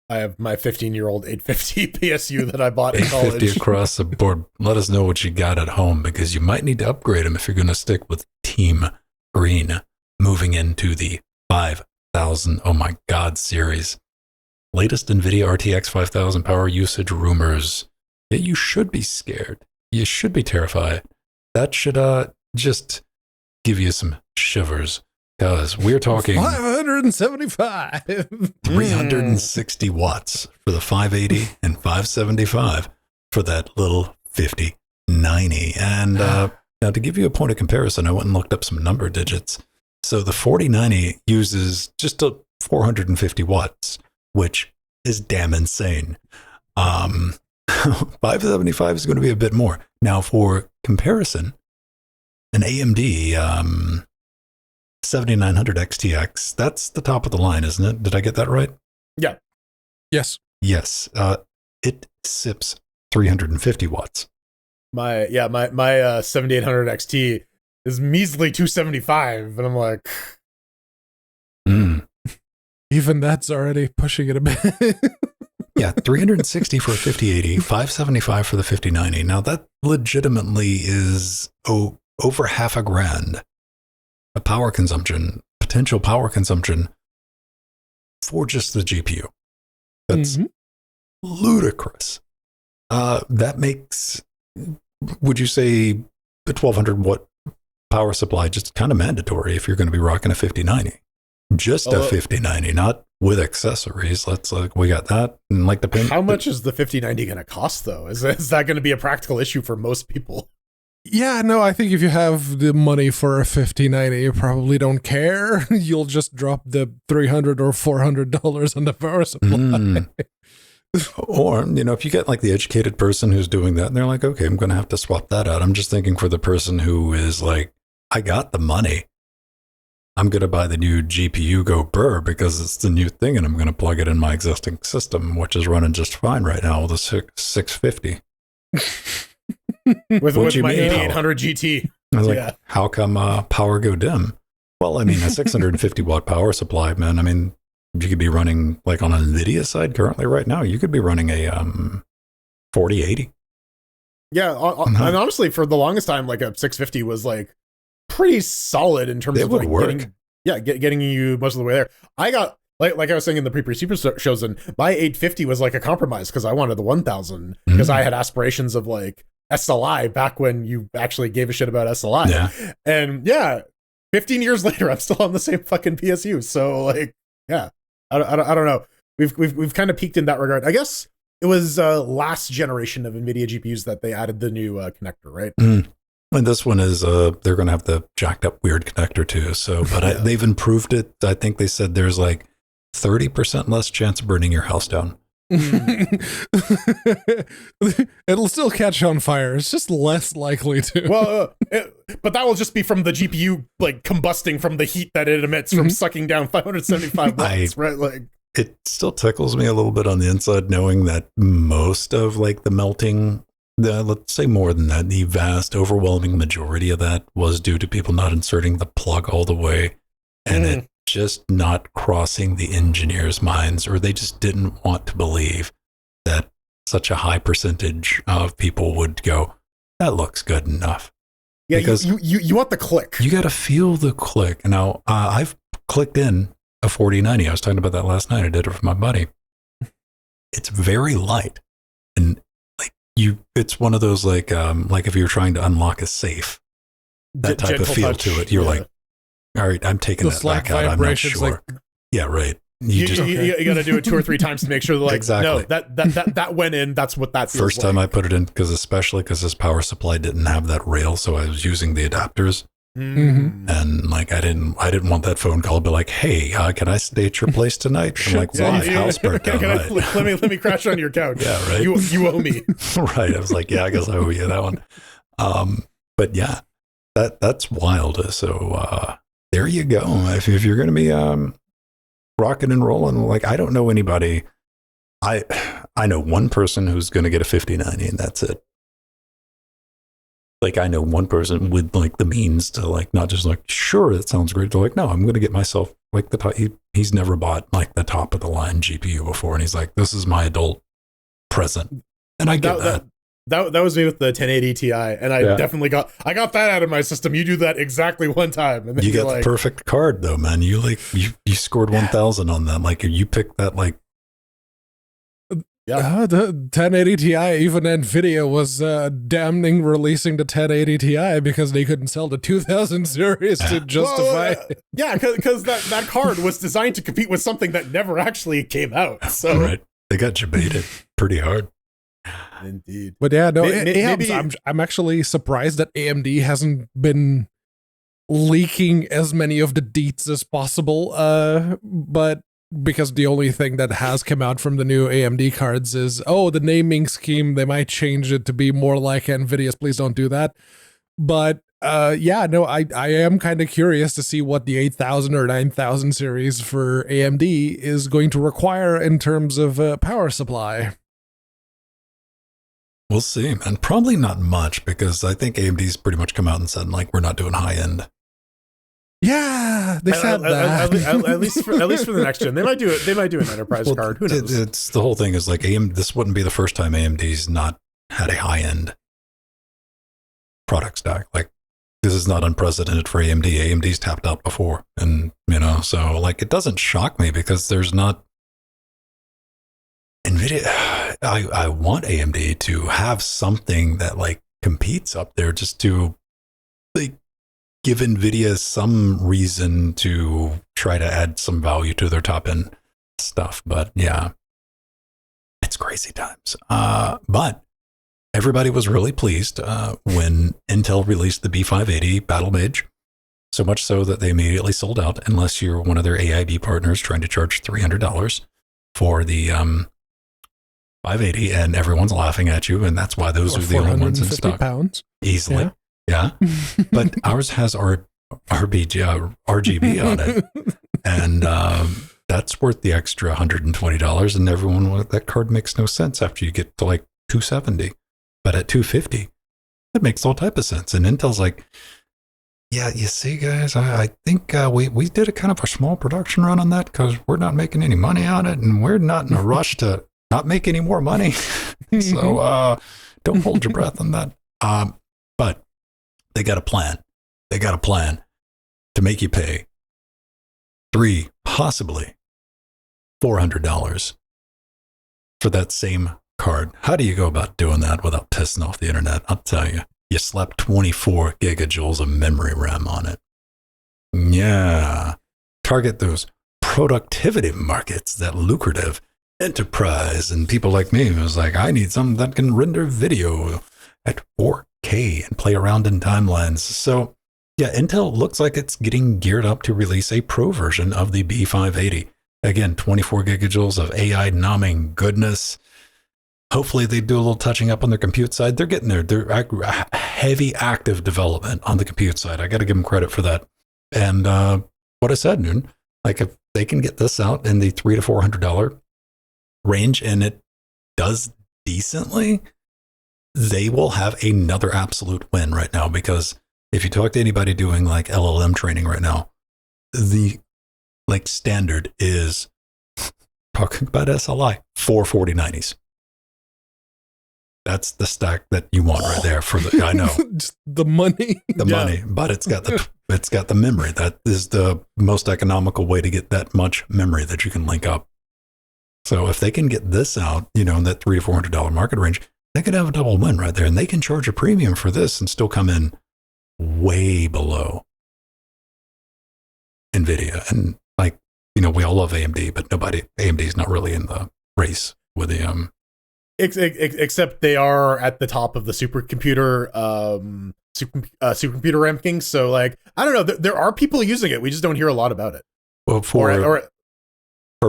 I have my 15-year-old 850 PSU that I bought in college. 850 across the board. Let us know what you got at home because you might need to upgrade them if you're going to stick with Team Green moving into the 5000, oh my God, series. Latest NVIDIA RTX 5000 power usage rumors. Yeah, you should be scared. You should be terrified. That should just give you some shivers. Because we're talking 575, 360 watts for the 580 and 575 for that little 5090. And now to give you a point of comparison, I went and looked up some number digits. So the 4090 uses just 450 watts, which is damn insane. 575 is going to be a bit more. Now for comparison, an AMD 7900 XTX, that's the top of the line, isn't it? Did I get that right? Yeah. Yes. Yes. It sips 350 watts. My 7800 XT is measly 275, and I'm like, even that's already pushing it a bit. Yeah, 360 for a 5080, 575 for the 5090. Now that legitimately is over $1,000 a power consumption, potential power consumption for just the GPU. That's ludicrous. That makes, would you say, the 1200 watt power supply just kind of mandatory if you're going to be rocking a 5090? Just a 5090, not with accessories. Let's we got that. And like the pin. How much is the 5090 going to cost though? Is that going to be a practical issue for most people? Yeah, no, I think if you have the money for a 5090, you probably don't care. You'll just drop the $300 or $400 on the power supply. Or, you know, if you get like the educated person who's doing that and they're like, okay, I'm going to have to swap that out. I'm just thinking for the person who is like, I got the money. I'm going to buy the new GPU Go Burr because it's the new thing and I'm going to plug it in my existing system, which is running just fine right now with a 650. with my 8800 GT. I was like, how come power go dim? Well, I mean, a 650 watt power supply, man. I mean, you could be running, like on NVIDIA side currently right now, you could be running a 4080. Yeah, and honestly, for the longest time, like a 650 was like pretty solid in terms of like getting you most of the way there. I got, like I was saying in the pre-super shows, and my 850 was like a compromise because I wanted the 1000 because I had aspirations of like SLI back when you actually gave a shit about SLI. Yeah. And 15 years later, I'm still on the same fucking PSU. So like, yeah, I don't know. We've kind of peaked in that regard. I guess it was last generation of NVIDIA GPUs that they added the new connector, right? And this one is, they're going to have the jacked up weird connector too. So, but they've improved it. I think they said there's like 30% less chance of burning your house down. It'll still catch on fire. It's just less likely to. Well, but that will just be from the GPU like combusting from the heat that it emits from sucking down 575 watts, right? Like, it still tickles me a little bit on the inside knowing that most of like the melting, let's say more than that, the vast overwhelming majority of that was due to people not inserting the plug all the way and it just not crossing the engineers' minds, or they just didn't want to believe that such a high percentage of people would go, that looks good enough. Yeah, because you want the click. You got to feel the click. Now, I've clicked in a 4090. I was talking about that last night. I did it for my buddy. it's very light, and like it's one of those like if you're trying to unlock a safe, that type of feel touch to it. You're like, all right, I'm taking that back out. I'm not sure. Like, yeah, right. You got to do it 2 or 3 times to make sure that, like, exactly. No, that went in. That's what that feels first time I put it in, because this power supply didn't have that rail, so I was using the adapters. Mm-hmm. And like I didn't want that phone call to be like, hey, can I stay at your place tonight? I'm like, well, my house burnt down. Right. Let me crash on your couch. Yeah, right. You owe me. Right. I was like, yeah, I guess I owe you that one. But yeah, that's wild. So there you go. If you're gonna be rocking and rolling, like, I don't know anybody. I know one person who's gonna get a 5090, and that's it. Like, I know one person with like the means to like not just like, sure, that sounds great. They're like, no, I'm going to get myself like the top. He's never bought like the top of the line GPU before, and he's like, this is my adult present, and I get that. That was me with the 1080 Ti, and I definitely got that out of my system. You do that exactly one time, and then you get the perfect card though, man. You like you scored 1,000 on them. Like, you picked that like. Yeah, the 1080 Ti, even NVIDIA was damning releasing the 1080 Ti because they couldn't sell the 2000 series to justify it. Yeah, because that card was designed to compete with something that never actually came out. So right. They got you baited pretty hard. Indeed. But yeah, no, maybe I'm actually surprised that AMD hasn't been leaking as many of the deets as possible, but because the only thing that has come out from the new AMD cards is, the naming scheme, they might change it to be more like NVIDIA's. Please don't do that. But I am kind of curious to see what the 8000 or 9000 series for AMD is going to require in terms of power supply. We'll see, man. Probably not much, because I think AMD's pretty much come out and said, like, we're not doing high end. Yeah, they said that. At least for the next gen, they might do it. They might do an enterprise card. Who knows? It's the whole thing is like this wouldn't be the first time AMD's not had a high end product stack. Like, this is not unprecedented for AMD. AMD's tapped out before, and so like it doesn't shock me, because there's not NVIDIA. I want AMD to have something that like competes up there, just to like give NVIDIA some reason to try to add some value to their top end stuff. But yeah, it's crazy times. But everybody was really pleased when Intel released the B580 Battlemage, so much so that they immediately sold out, unless you're one of their AIB partners trying to charge $300 for the 580, and everyone's laughing at you, and that's why those are the only ones in stock. Pounds. Easily. Yeah. But ours has our RGB on it, and that's worth the extra $120, and everyone, that card makes no sense after you get to like $270, but at $250 it makes all type of sense. And Intel's like, yeah, you see, guys, I think we did a kind of a small production run on that because we're not making any money on it, and we're not in a rush to not make any more money. So don't hold your breath on that. But they got a plan. They got a plan to make you pay $300, possibly $400 for that same card. How do you go about doing that without pissing off the internet? I'll tell you. You slap 24 gigajoules of memory RAM on it. Yeah. Target those productivity markets, that lucrative enterprise, and people like me who's like, I need something that can render video at 4K and play around in timelines. So yeah, Intel looks like it's getting geared up to release a pro version of the B580. Again, 24 gigajoules of AI nomming goodness. Hopefully they do a little touching up on their compute side. They're getting there. They're heavy active development on the compute side. I got to give them credit for that. And what I said, Noon, like if they can get this out in the $300 to $400 range, and it does decently, they will have another absolute win right now. Because if you talk to anybody doing like LLM training right now, the like standard is, talking about SLI, 4 4090s. That's the stack that you want right there for the, I know. Just the money. Money, but it's got the memory. That is the most economical way to get that much memory that you can link up. So if they can get this out, in that $300 to $400 market range, they could have a double win right there, and they can charge a premium for this and still come in way below NVIDIA. And we all love AMD, but AMD is not really in the race with the except they are at the top of the supercomputer rankings. So I don't know. There are people using it. We just don't hear a lot about it. Well, for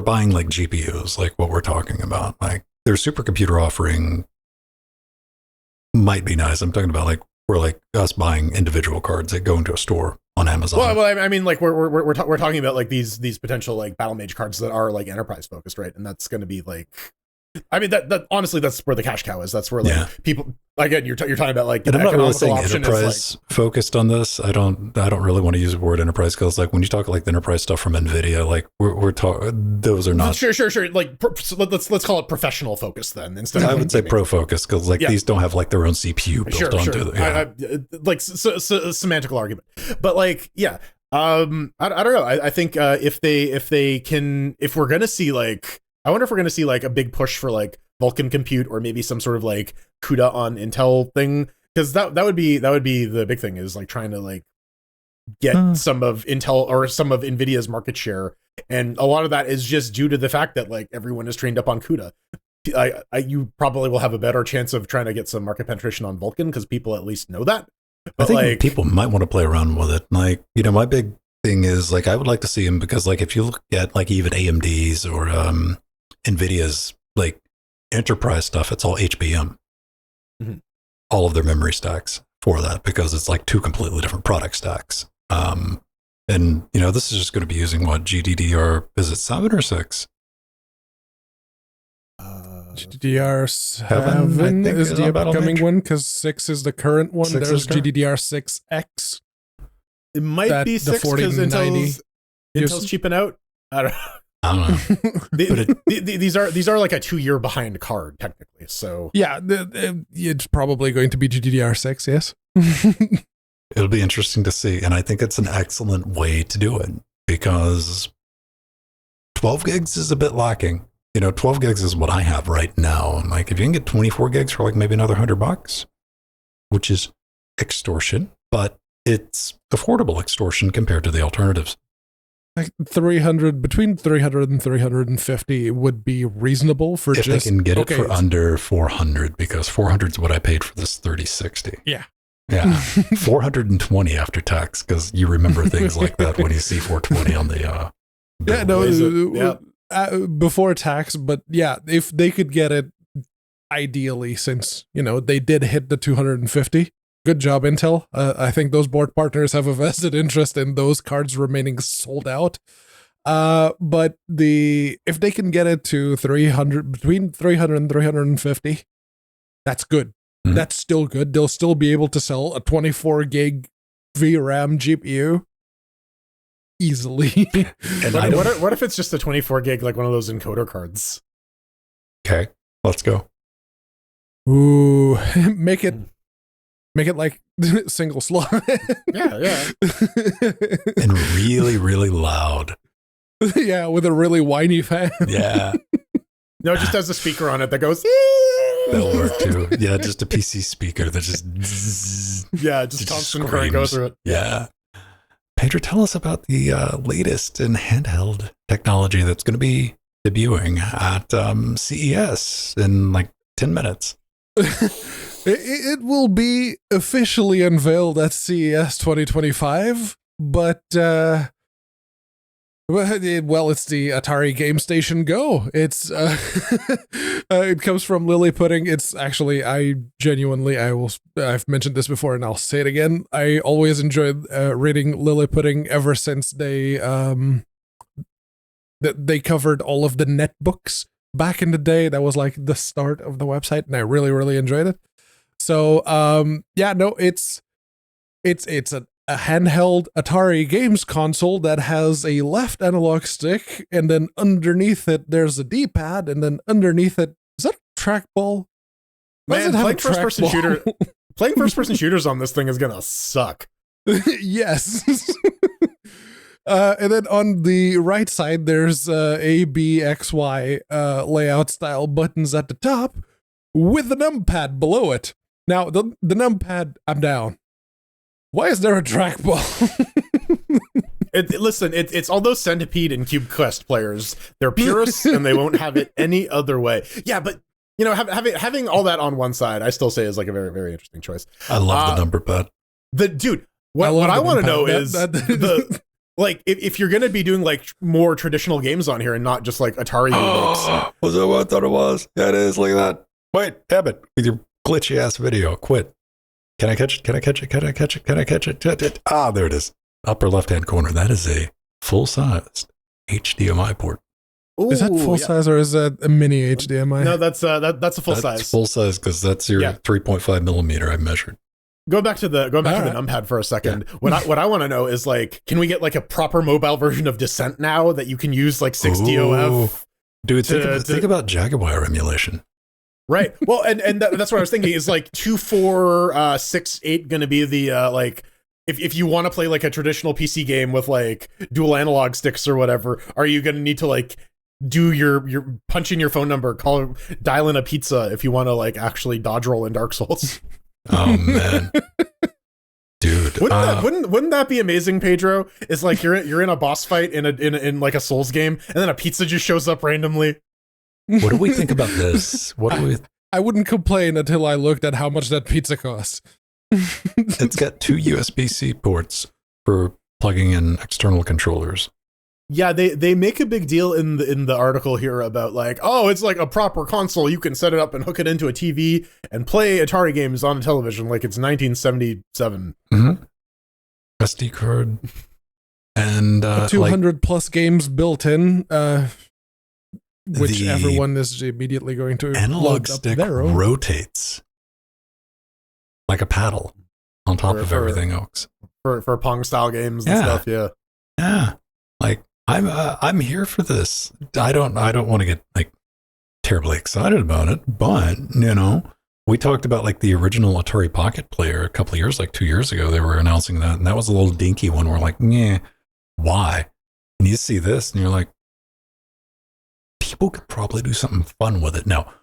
buying GPUs, what we're talking about, their supercomputer offering might be nice. I'm talking about we're us buying individual cards that go into a store on Amazon. Well, I mean, we're talking about these potential Battlemage cards that are enterprise focused, right? And that's going to be I mean, that honestly, that's where the cash cow is. That's where people, again, you're talking about and I'm not really saying enterprise focused on this. I don't really want to use the word enterprise because when you talk the enterprise stuff from NVIDIA, we're talking, those are not. Sure. Let's call it professional focus then instead. I would say pro focus because these don't have their own CPU built onto them. Semantical argument, but I don't know. I think if we're gonna see I wonder if we're going to see a big push for Vulkan compute or maybe some sort of CUDA on Intel thing, because that would be the big thing is trying to get some of Intel or some of NVIDIA's market share, and a lot of that is just due to the fact that everyone is trained up on CUDA. You probably will have a better chance of trying to get some market penetration on Vulkan because people at least know that. But I think people might want to play around with it. My big thing is I would like to see them because if you look at even AMD's or NVIDIA's enterprise stuff, it's all HBM. Mm-hmm. All of their memory stacks for that because it's two completely different product stacks. And this is just going to be using what GDDR, is it 7 or 6? GDDR7 is the upcoming one because 6 is the current one. There's GDDR6X. It might be 6 because Intel's cheaping out. I don't know. These are a 2-year behind card technically. So yeah, it's probably going to be GDDR6. Yes, it'll be interesting to see, and I think it's an excellent way to do it because 12 gigs is a bit lacking. 12 gigs is what I have right now, and if you can get 24 gigs for maybe another $100, which is extortion, but it's affordable extortion compared to the alternatives. 300 between 300 and 350 would be reasonable for if they can get it for under 400 because 400 is what I paid for this 3060. Yeah 420 after tax because you remember things like that when you see 420 on the before tax. But if they could get it ideally, since they did hit the 250. Good job, Intel. I think those board partners have a vested interest in those cards remaining sold out. But if they can get it to 300, between 300 and 350, that's good. Mm-hmm. That's still good. They'll still be able to sell a 24 gig VRAM GPU easily. And what if it's just a 24 gig, one of those encoder cards? Okay, let's go. Ooh, make it single slot. yeah. And really, really loud. Yeah, with a really whiny fan. Yeah. No, it just has a speaker on it that goes. That'll work too. Yeah, just a PC speaker that just. Just constant current goes through it. Yeah. Pedro, tell us about the latest in handheld technology that's going to be debuting at CES in 10 minutes. It will be officially unveiled at CES 2025, but it's the Atari Game Station Go. It's it comes from Lily Pudding. It's actually I've mentioned this before and I'll say it again. I always enjoyed reading Lily Pudding ever since they covered all of the netbooks back in the day. That was the start of the website, and I really, really enjoyed it. So, it's a handheld Atari games console that has a left analog stick, and then underneath it, there's a D-pad, and then underneath it, is that a trackball? Man, playing first-person shooters on this thing is gonna suck. Yes. And then on the right side, there's A, B, X, Y layout style buttons at the top with the numpad below it. Now, the numpad, I'm down. Why is there a trackball? Listen, it's all those Centipede and Cube Quest players. They're purists, and they won't have it any other way. Yeah, but you know, having all that on one side, I still say is like a very, very interesting choice. I love the number pad. What I want to know is like if you're gonna be doing like more traditional games on here and not just like Atari remakes. Was that what I thought it was? Yeah, it is. Look at that. Wait, Abbott, with your glitchy ass video. Quit. Can I catch it? Can I catch it? Can I catch it? Can I catch it? Ah, there it is. Upper left-hand corner. That is a full-sized HDMI port. Ooh, is that full size or is that a mini HDMI? No, that's a full size. That's full size because that's your 3.5 millimeter I measured. Going back to the numpad for a second. Yeah. What I want to know is like, can we get like a proper mobile version of Descent now that you can use like 6DOF? Dude, think about Jaguar emulation. Right. Well, and that's what I was thinking is like 2, 4, 6, 8 going to be the like. If you want to play like a traditional PC game with like dual analog sticks or whatever, are you going to need to like do your punch in your phone number, dial in a pizza if you want to like actually dodge roll in Dark Souls? Oh man, dude, wouldn't that be amazing, Pedro? It's like you're in a boss fight in like a Souls game, and then a pizza just shows up randomly. What do we think about this? I wouldn't complain until I looked at how much that pizza costs. It's got 2 USB-C ports for plugging in external controllers. Yeah, they make a big deal in the article here about like, oh, it's like a proper console. You can set it up and hook it into a TV and play Atari games on a television like it's 1977. Mm-hmm. SD card and 200 plus games built in, which everyone is immediately going to analog stick rotates like a paddle on top of everything else for Pong style games and stuff. Yeah. Like I'm here for this. I don't want to get like terribly excited about it, but you know, we talked about like the original Atari Pocket Player a couple of years, like 2 years ago. They were announcing that, and that was a little dinky one. We're like, yeah, why? And you see this, and you're like, people could probably do something fun with it. Now,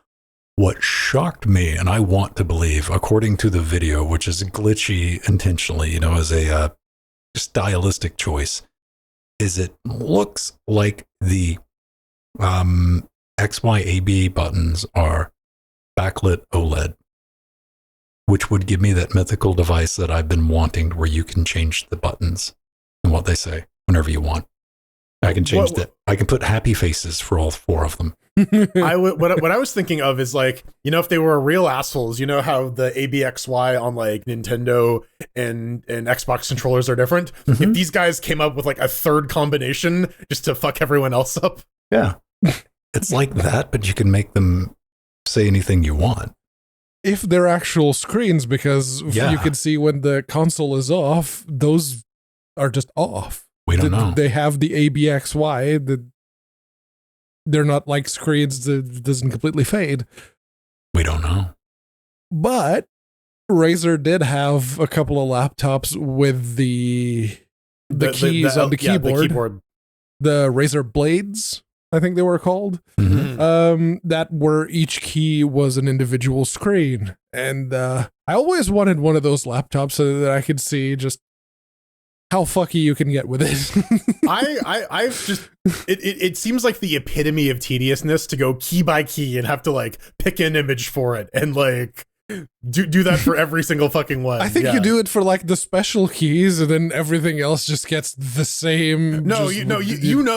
what shocked me, and I want to believe, according to the video, which is glitchy intentionally, you know, as a stylistic choice, is it looks like the XYAB buttons are backlit OLED, which would give me that mythical device that I've been wanting where you can change the buttons and what they say whenever you want. I can change that. I can put happy faces for all 4 of them. What I was thinking of is like, you know, if they were real assholes, you know how the ABXY on like Nintendo and Xbox controllers are different? Mm-hmm. If these guys came up with like a third combination just to fuck everyone else up. Yeah. It's like that, but you can make them say anything you want. If they're actual screens, because you can see when the console is off, those are just off. We don't know. They have the ABXY. They're not like screens that doesn't completely fade. We don't know. But Razer did have a couple of laptops with the keys on the keyboard. The keyboard. The Razer Blades, I think they were called. Mm-hmm. That were each key was an individual screen. And I always wanted one of those laptops so that I could see just how fucky you can get with it. I've just it seems like the epitome of tediousness to go key by key and have to like pick an image for it and like do that for every single fucking one. I think you do it for like the special keys and then everything else just gets the same. No, you know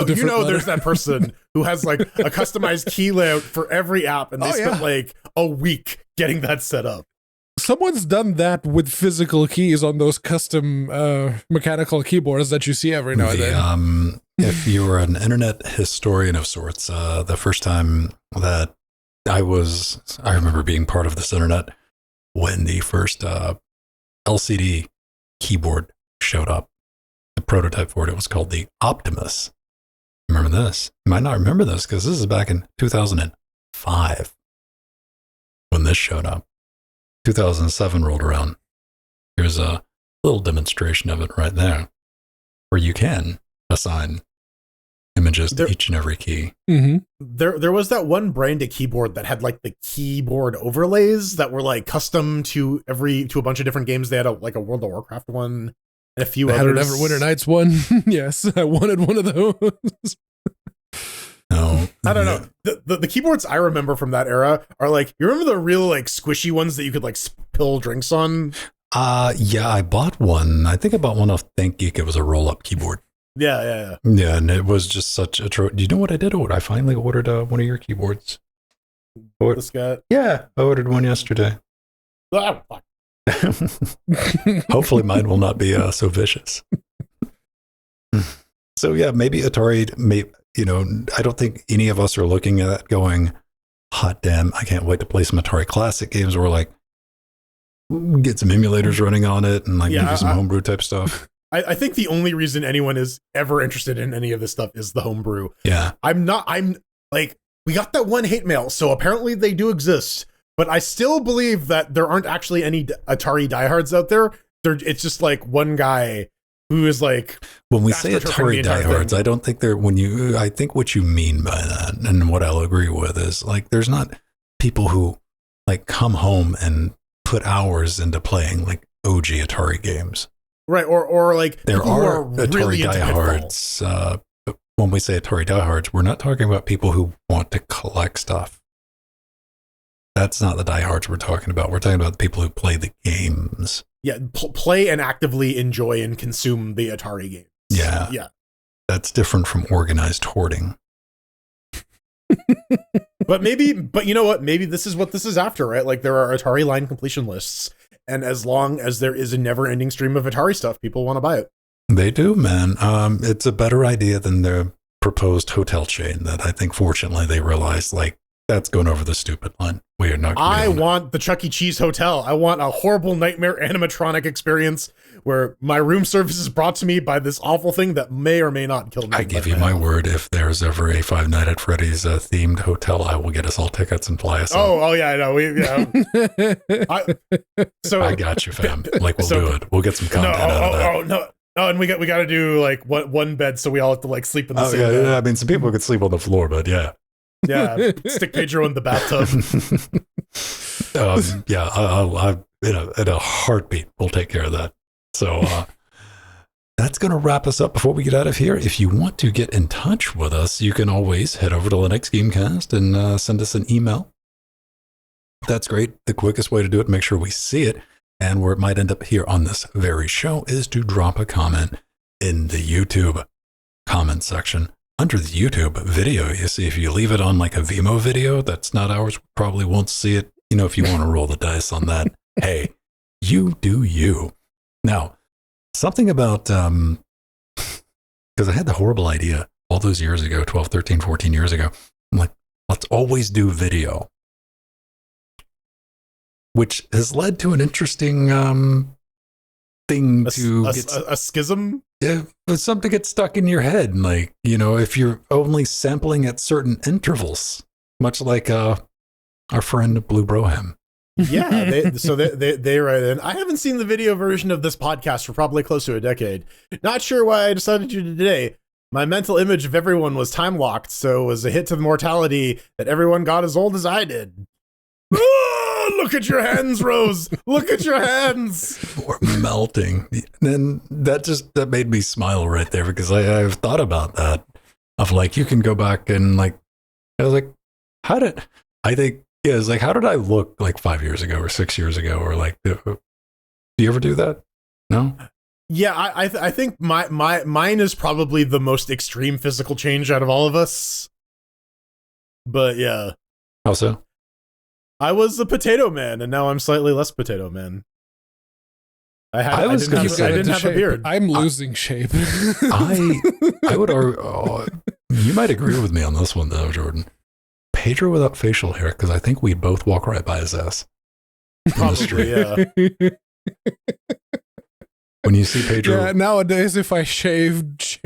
there's that person who has like a customized key layout for every app and they spent like a week getting that set up. Someone's done that with physical keys on those custom mechanical keyboards that you see every now and then. If you were an internet historian of sorts, the first time that I remember being part of this internet when the first LCD keyboard showed up. The prototype for it was called the Optimus. Remember this? You might not remember this because this is back in 2005 when this showed up. 2007 rolled around. Here's a little demonstration of it right there, where you can assign images to each and every key. Mm-hmm. There was that one branded keyboard that had like the keyboard overlays that were like custom to a bunch of different games. They had a World of Warcraft one and a few I others. had an Everwinter Nights one. Yes, I wanted one of those. No, I don't know. The keyboards I remember from that era are like, you remember the real like squishy ones that you could like spill drinks on? Yeah, I bought one. I think I bought one off ThinkGeek. It was a roll-up keyboard. Yeah. Yeah, and it was just such a do you know what I did? I finally ordered one of your keyboards. This guy. Yeah, I ordered one yesterday. Ah, fuck. Hopefully mine will not be so vicious. So yeah, maybe Atari I don't think any of us are looking at that going, hot damn, I can't wait to play some Atari Classic games or like get some emulators running on it and like do some homebrew type stuff. I think the only reason anyone is ever interested in any of this stuff is the homebrew. Yeah. I'm like, we got that one hate mail, so apparently they do exist, but I still believe that there aren't actually any Atari diehards out there. It's just like one guy who is like, when we say Atari diehards, I don't think I think what you mean by that and what I'll agree with is like, there's not people who like come home and put hours into playing like OG Atari games. Right, or like there are Atari really diehards. When we say Atari diehards, we're not talking about people who want to collect stuff. That's not the diehards we're talking about. We're talking about the people who play the games. Yeah, play and actively enjoy and consume the Atari games. Yeah. That's different from organized hoarding. But you know what? Maybe this is what this is after, right? Like there are Atari line completion lists. And as long as there is a never-ending stream of Atari stuff, people want to buy it. They do, man. It's a better idea than the proposed hotel chain that I think, fortunately, they realized, like, that's going over the stupid line. We are not. I want the Chuck E. Cheese hotel. I want a horrible nightmare animatronic experience where my room service is brought to me by this awful thing that may or may not kill me. I give you my word. If there's ever a Five Nights at Freddy's themed hotel, I will get us all tickets and fly us. Oh yeah, I know. I got you, fam. Like we'll do it. We'll get some content out of that. No. Oh, and we got to do like one bed, so we all have to like sleep in the same bed. Yeah. I mean, some people could sleep on the floor, but yeah. Yeah, stick Pedro in the bathtub. I'll in a heartbeat, we'll take care of that. So that's going to wrap us up before we get out of here. If you want to get in touch with us, you can always head over to Linux Gamecast and send us an email. That's great. The quickest way to do it, make sure we see it, and where it might end up here on this very show, is to drop a comment in the YouTube comment section. Under the YouTube video, you see, if you leave it on like a Vimeo video, that's not ours, we probably won't see it. If you want to roll the dice on that, hey, you do you. Now, something about, because I had the horrible idea all those years ago, 12, 13, 14 years ago. I'm like, let's always do video. Which has led to an interesting thing a schism. Yeah, something gets stuck in your head, like if you're only sampling at certain intervals, much like our friend Blue Broham. Yeah, they write in. I haven't seen the video version of this podcast for probably close to a decade. Not sure why I decided to today. My mental image of everyone was time locked, so it was a hit to the mortality that everyone got as old as I did. Look at your hands, Rose. Look at your hands. We're melting. And that made me smile right there, because I've thought about that. Of like, you can go back and like, I was like, how did I look like 5 years ago or 6 years ago? Or like, do you ever do that? No? Yeah, I think mine is probably the most extreme physical change out of all of us. But yeah. How so? I was a potato man, and now I'm slightly less potato man. I didn't have a beard. I'm losing shape. I would argue, you might agree with me on this one though, Jordan. Pedro without facial hair, because I think we'd both walk right by his ass. Probably, yeah. When you see Pedro, yeah. Nowadays, if I shaved,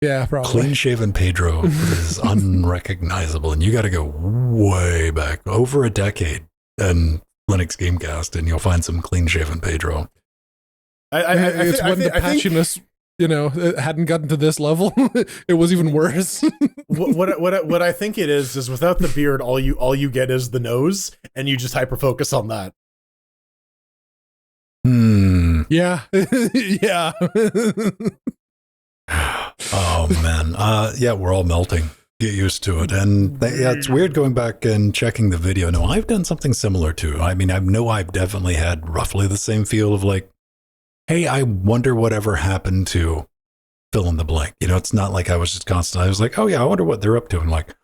yeah, probably. Clean shaven Pedro is unrecognizable, and you got to go way back, over a decade, and Linux Gamecast, and you'll find some clean shaven Pedro. It's when the patchiness it hadn't gotten to this level, it was even worse. what I think it is without the beard, all you get is the nose, and you just hyper focus on that. Yeah. Yeah. Oh man. Yeah, we're all melting. Get used to it. And yeah, it's weird going back and checking the video. No, I've done something similar too. I mean, I know I've definitely had roughly the same feel of like, hey, I wonder whatever happened to fill in the blank. It's not like I was just constant. I was like, oh yeah, I wonder what they're up to. And like,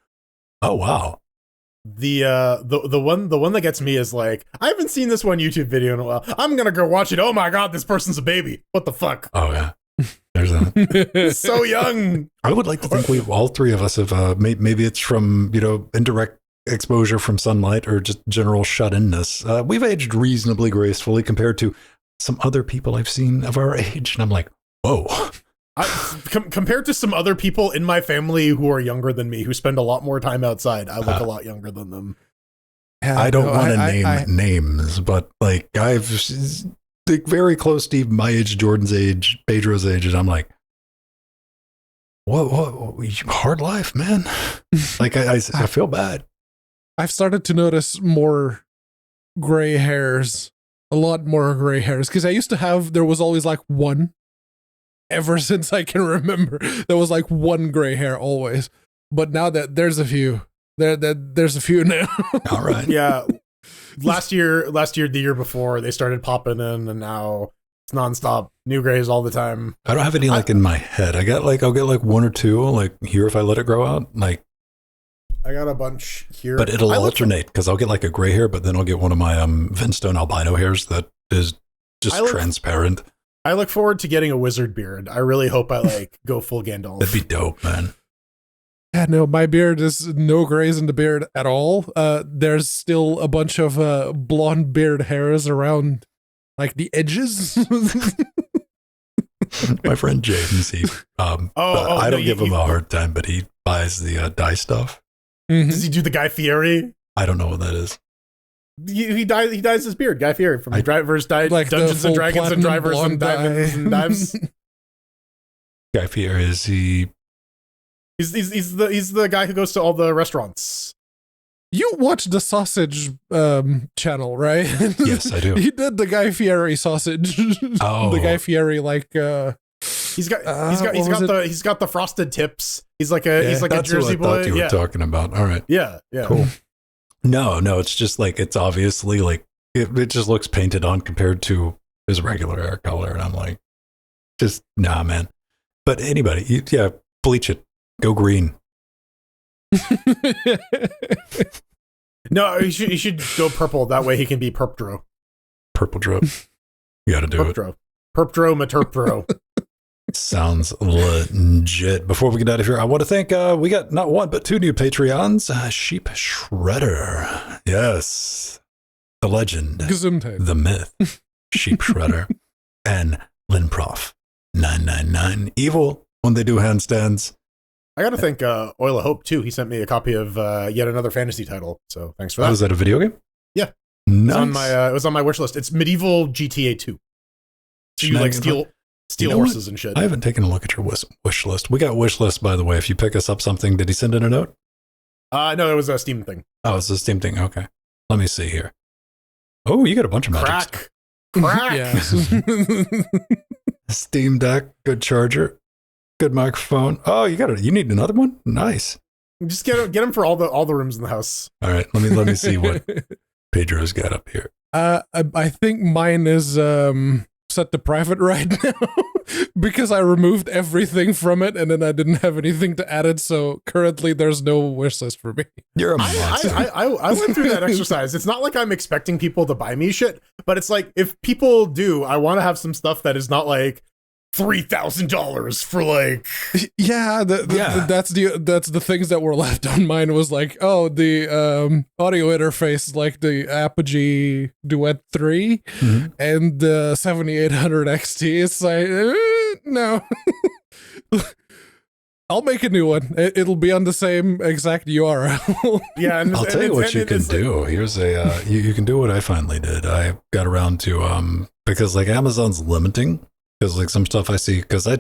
oh wow. The one that gets me is like, I haven't seen this one YouTube video in a while. I'm gonna go watch it. Oh my god, this person's a baby. What the fuck? Oh yeah. There's that. So young. I would like to think we all three of us have maybe it's from indirect exposure from sunlight or just general shut-inness. We've aged reasonably gracefully compared to some other people I've seen of our age, and I'm like, whoa. Compared to some other people in my family who are younger than me, who spend a lot more time outside, I look a lot younger than them. I don't want to name names, but like I've very close to my age, Jordan's age, Pedro's age, and I'm like, what hard life, man. Like I feel bad. I've started to notice more gray hairs, a lot more gray hairs, because there was always like one. Ever since I can remember, there was like one gray hair always, but now that there's a few, there's a few now. All right, yeah. Last year, the year before, they started popping in, and now it's nonstop new grays all the time. I don't have any like in my head. I'll get like one or two like here if I let it grow out. Like I got a bunch here, but it'll alternate because I'll get like a gray hair, but then I'll get one of my Venstone albino hairs that is just transparent. I look forward to getting a wizard beard. I really hope I like go full Gandalf. That'd be dope, man. Yeah, no, my beard is no grays in the beard at all. There's still a bunch of blonde beard hairs around, like the edges. My friend James, I don't give him a hard time, but he buys the dye stuff. Mm-hmm. Does he do the Guy Fieri? I don't know what that is. He dyes his beard, Guy Fieri from the Drivers Died, like Dungeons and Dragons and Drivers and Diamonds and Dives. Guy Fieri is he? He's the guy who goes to all the restaurants. You watch the sausage channel, right? Yes, I do. He did the Guy Fieri sausage. Oh, the Guy Fieri he's got the frosted tips. He's like a Jersey boy. That's what you were talking about. All right. Yeah. Cool. No, it's just like it's obviously like it just looks painted on compared to his regular hair color, and I'm like, just nah, man. But anybody, bleach it, go green. No, you should go purple. That way he can be Perpdro. Purple drop. You got to do Perpdro. Perpdro, Materpdro. Sounds legit. Before we get out of here, I want to thank we got not one but two new Patreons. Sheep Shredder, yes, the legend, the myth, Sheep Shredder, and Linprof 999. Evil when they do handstands. I got to thank Oil of Hope too. He sent me a copy of yet another fantasy title, so thanks for that. Was that a video game? Yeah, nice. It was on my wish list. It's medieval GTA 2. So you like steal horses and shit. I haven't taken a look at your wish list. We got wish list, by the way. If you pick us up something, did he send in a note? No, it was a Steam thing. Oh, it's a Steam thing. Okay. Let me see here. Oh, you got a bunch of magic. Crack. Yeah. Steam Deck, good charger, good microphone. Oh, you need another one? Nice. Just get him for all the rooms in the house. All right, let me see what Pedro's got up here. I think mine is set to private right now because I removed everything from it and then I didn't have anything to add it, so currently there's no wish list for me. You're a monster. I went through that exercise. It's not like I'm expecting people to buy me shit, but it's like if people do, I want to have some stuff that is not like $3,000 for like that's the things that were left on mine was like, oh, the audio interface like the Apogee Duet 3 and the 7800 XT. It's like no. I'll make a new one. It'll be on the same exact URL. Yeah, I'll tell you what you can do. Here's a you can do what I finally did. I got around to because like Amazon's limiting because like some stuff I see, because I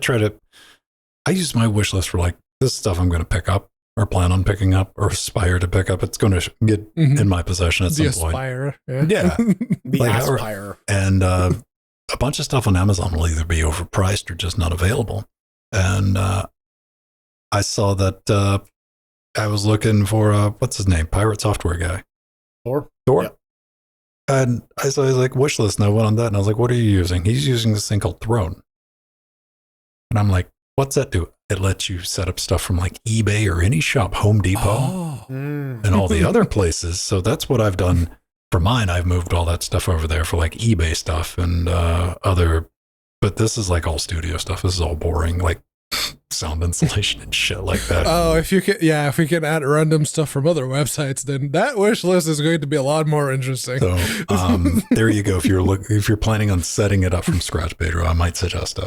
use my wish list for like this stuff I'm going to pick up or plan on picking up or aspire to pick up. It's going to get in my possession at some point. Aspire. Yeah. The Aspire. And a bunch of stuff on Amazon will either be overpriced or just not available. And I saw that I was looking for, what's his name? Pirate Software guy. Thor? Yep. And I saw his like wish list and I went on that and I was like, what are you using? He's using this thing called Throne. And I'm like, what's that do? It lets you set up stuff from like eBay or any shop, Home Depot, and all the other places. So that's what I've done for mine. I've moved all that stuff over there for like eBay stuff and but this is like all studio stuff. This is all boring, like sound insulation and shit like that. Oh, if you can add random stuff from other websites, then that wish list is going to be a lot more interesting. So there you go. If you're planning on setting it up from scratch, Pedro, I might suggest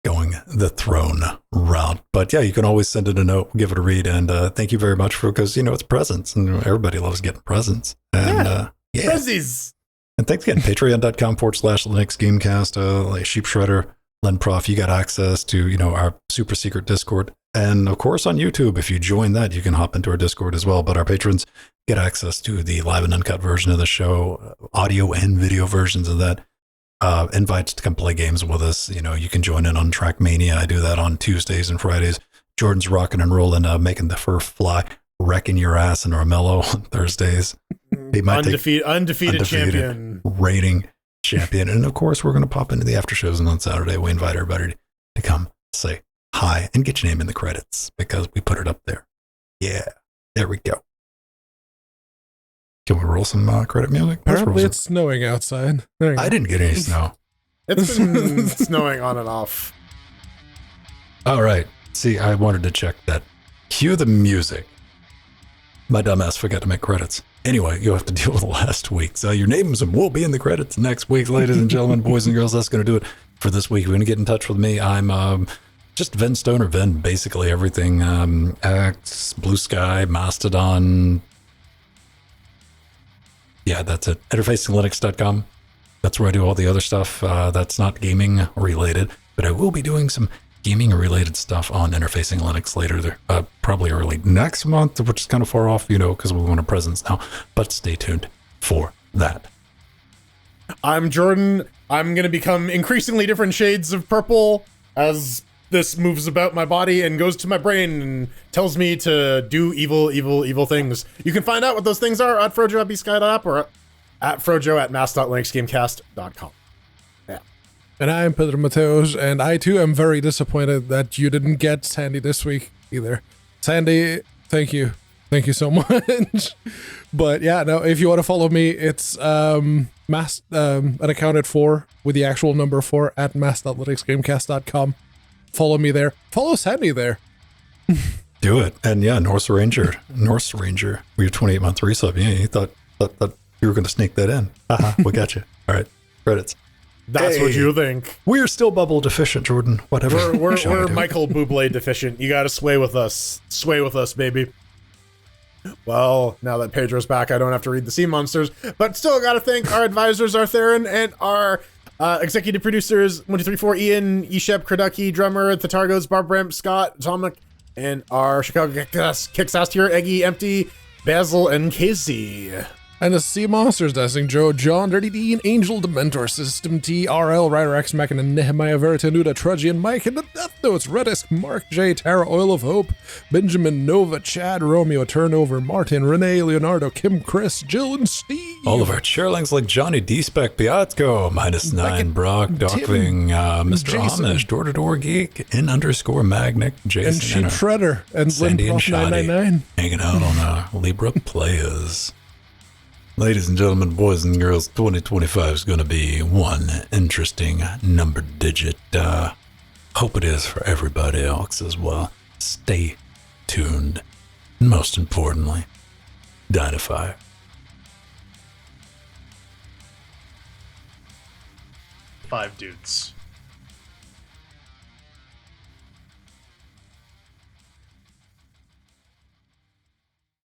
going the Throne route. But yeah, you can always send it a note, give it a read, and thank you very much because it's presents and everybody loves getting presents. And Prezzies. And thanks again, patreon.com/Linux Gamecast, like Sheep Shredder, Len Prof, you got access to, our super secret Discord. And of course on YouTube, if you join that, you can hop into our Discord as well. But our patrons get access to the live and uncut version of the show, audio and video versions of that. Invites to come play games with us. You can join in on Trackmania. I do that on Tuesdays and Fridays. Jordan's rocking and rolling, making the fur fly, wrecking your ass in Armello on Thursdays. He might undefeated champion. Rating champion. And of course, we're going to pop into the after shows. And on Saturday, we invite everybody to come say hi and get your name in the credits because we put it up there. Yeah, there we go. Can we roll some credit music? Apparently it's snowing outside. I didn't get any snow. It's been snowing on and off. All right. See, I wanted to check that. Cue the music. My dumbass forgot to make credits. Anyway, you'll have to deal with last week's. Your names will be in the credits next week, ladies and gentlemen, boys and girls. That's going to do it for this week. You're going to get in touch with me. I'm just Venn Stone or Venn, basically everything. X, Blue Sky, Mastodon. Yeah, that's it. Interfacinglinux.com. That's where I do all the other stuff. That's not gaming related, but I will be doing some gaming related stuff on Interfacing Linux later, probably early next month, which is kind of far off, because we want a presence now, but stay tuned for that. I'm Jordan. I'm going to become increasingly different shades of purple as this moves about my body and goes to my brain and tells me to do evil things. You can find out what those things are at frojo@bsky.app or at frojo@mass.linuxgamecast.com. Yeah. And I'm Pedro Mateos, and I too am very disappointed that you didn't get Sandy this week either. Sandy, thank you. Thank you so much. But yeah, no, if you want to follow me, it's mass unaccounted for with the actual number 4 at mass.linuxgamecast.com. Follow me there. Follow Sandy there. Do it. And yeah, Norse Ranger, with your 28-month resub. Yeah, you thought you were going to sneak that in. We got you. All right, credits. That's what you think. We're still bubble deficient, Jordan. Whatever. We're Michael Bublé deficient. You got to sway with us. Sway with us, baby. Well, now that Pedro's back, I don't have to read the sea monsters, but still got to thank our advisors, Artherin, and our executive producers, 1234 Ian, Eshep, Kraducky, drummer, the Targos, Barbramp, Scott, Atomic, and our Chicago kicks ass here, Eggy, Empty, Basil, and Casey. And the Sea Monsters, Dessing Joe, John, Dirty Dean, Angel, Dementor, System T, RL, Rider X, Machina, Nehemiah, Veritanuda, Trojan, Mike, and the Death Notes, Reddisk, Mark J, Tara, Oil of Hope, Benjamin, Nova, Chad, Romeo, Turnover, Martin, Renee, Leonardo, Kim, Chris, Jill, and Steve. All of our chairlings like Johnny, D-Spec, Piatko, -9, Brock, Docking, Mr. Jason, Amish, Door to Door Geek, _Magnic, Jason, and Sheep Shredder, and Sandy Lynn and Prof 999. hanging out on Libra Players. Ladies and gentlemen, boys and girls, 2025 is going to be one interesting number digit. Hope it is for everybody else as well. Stay tuned. And most importantly, Dynafire. 5 dudes.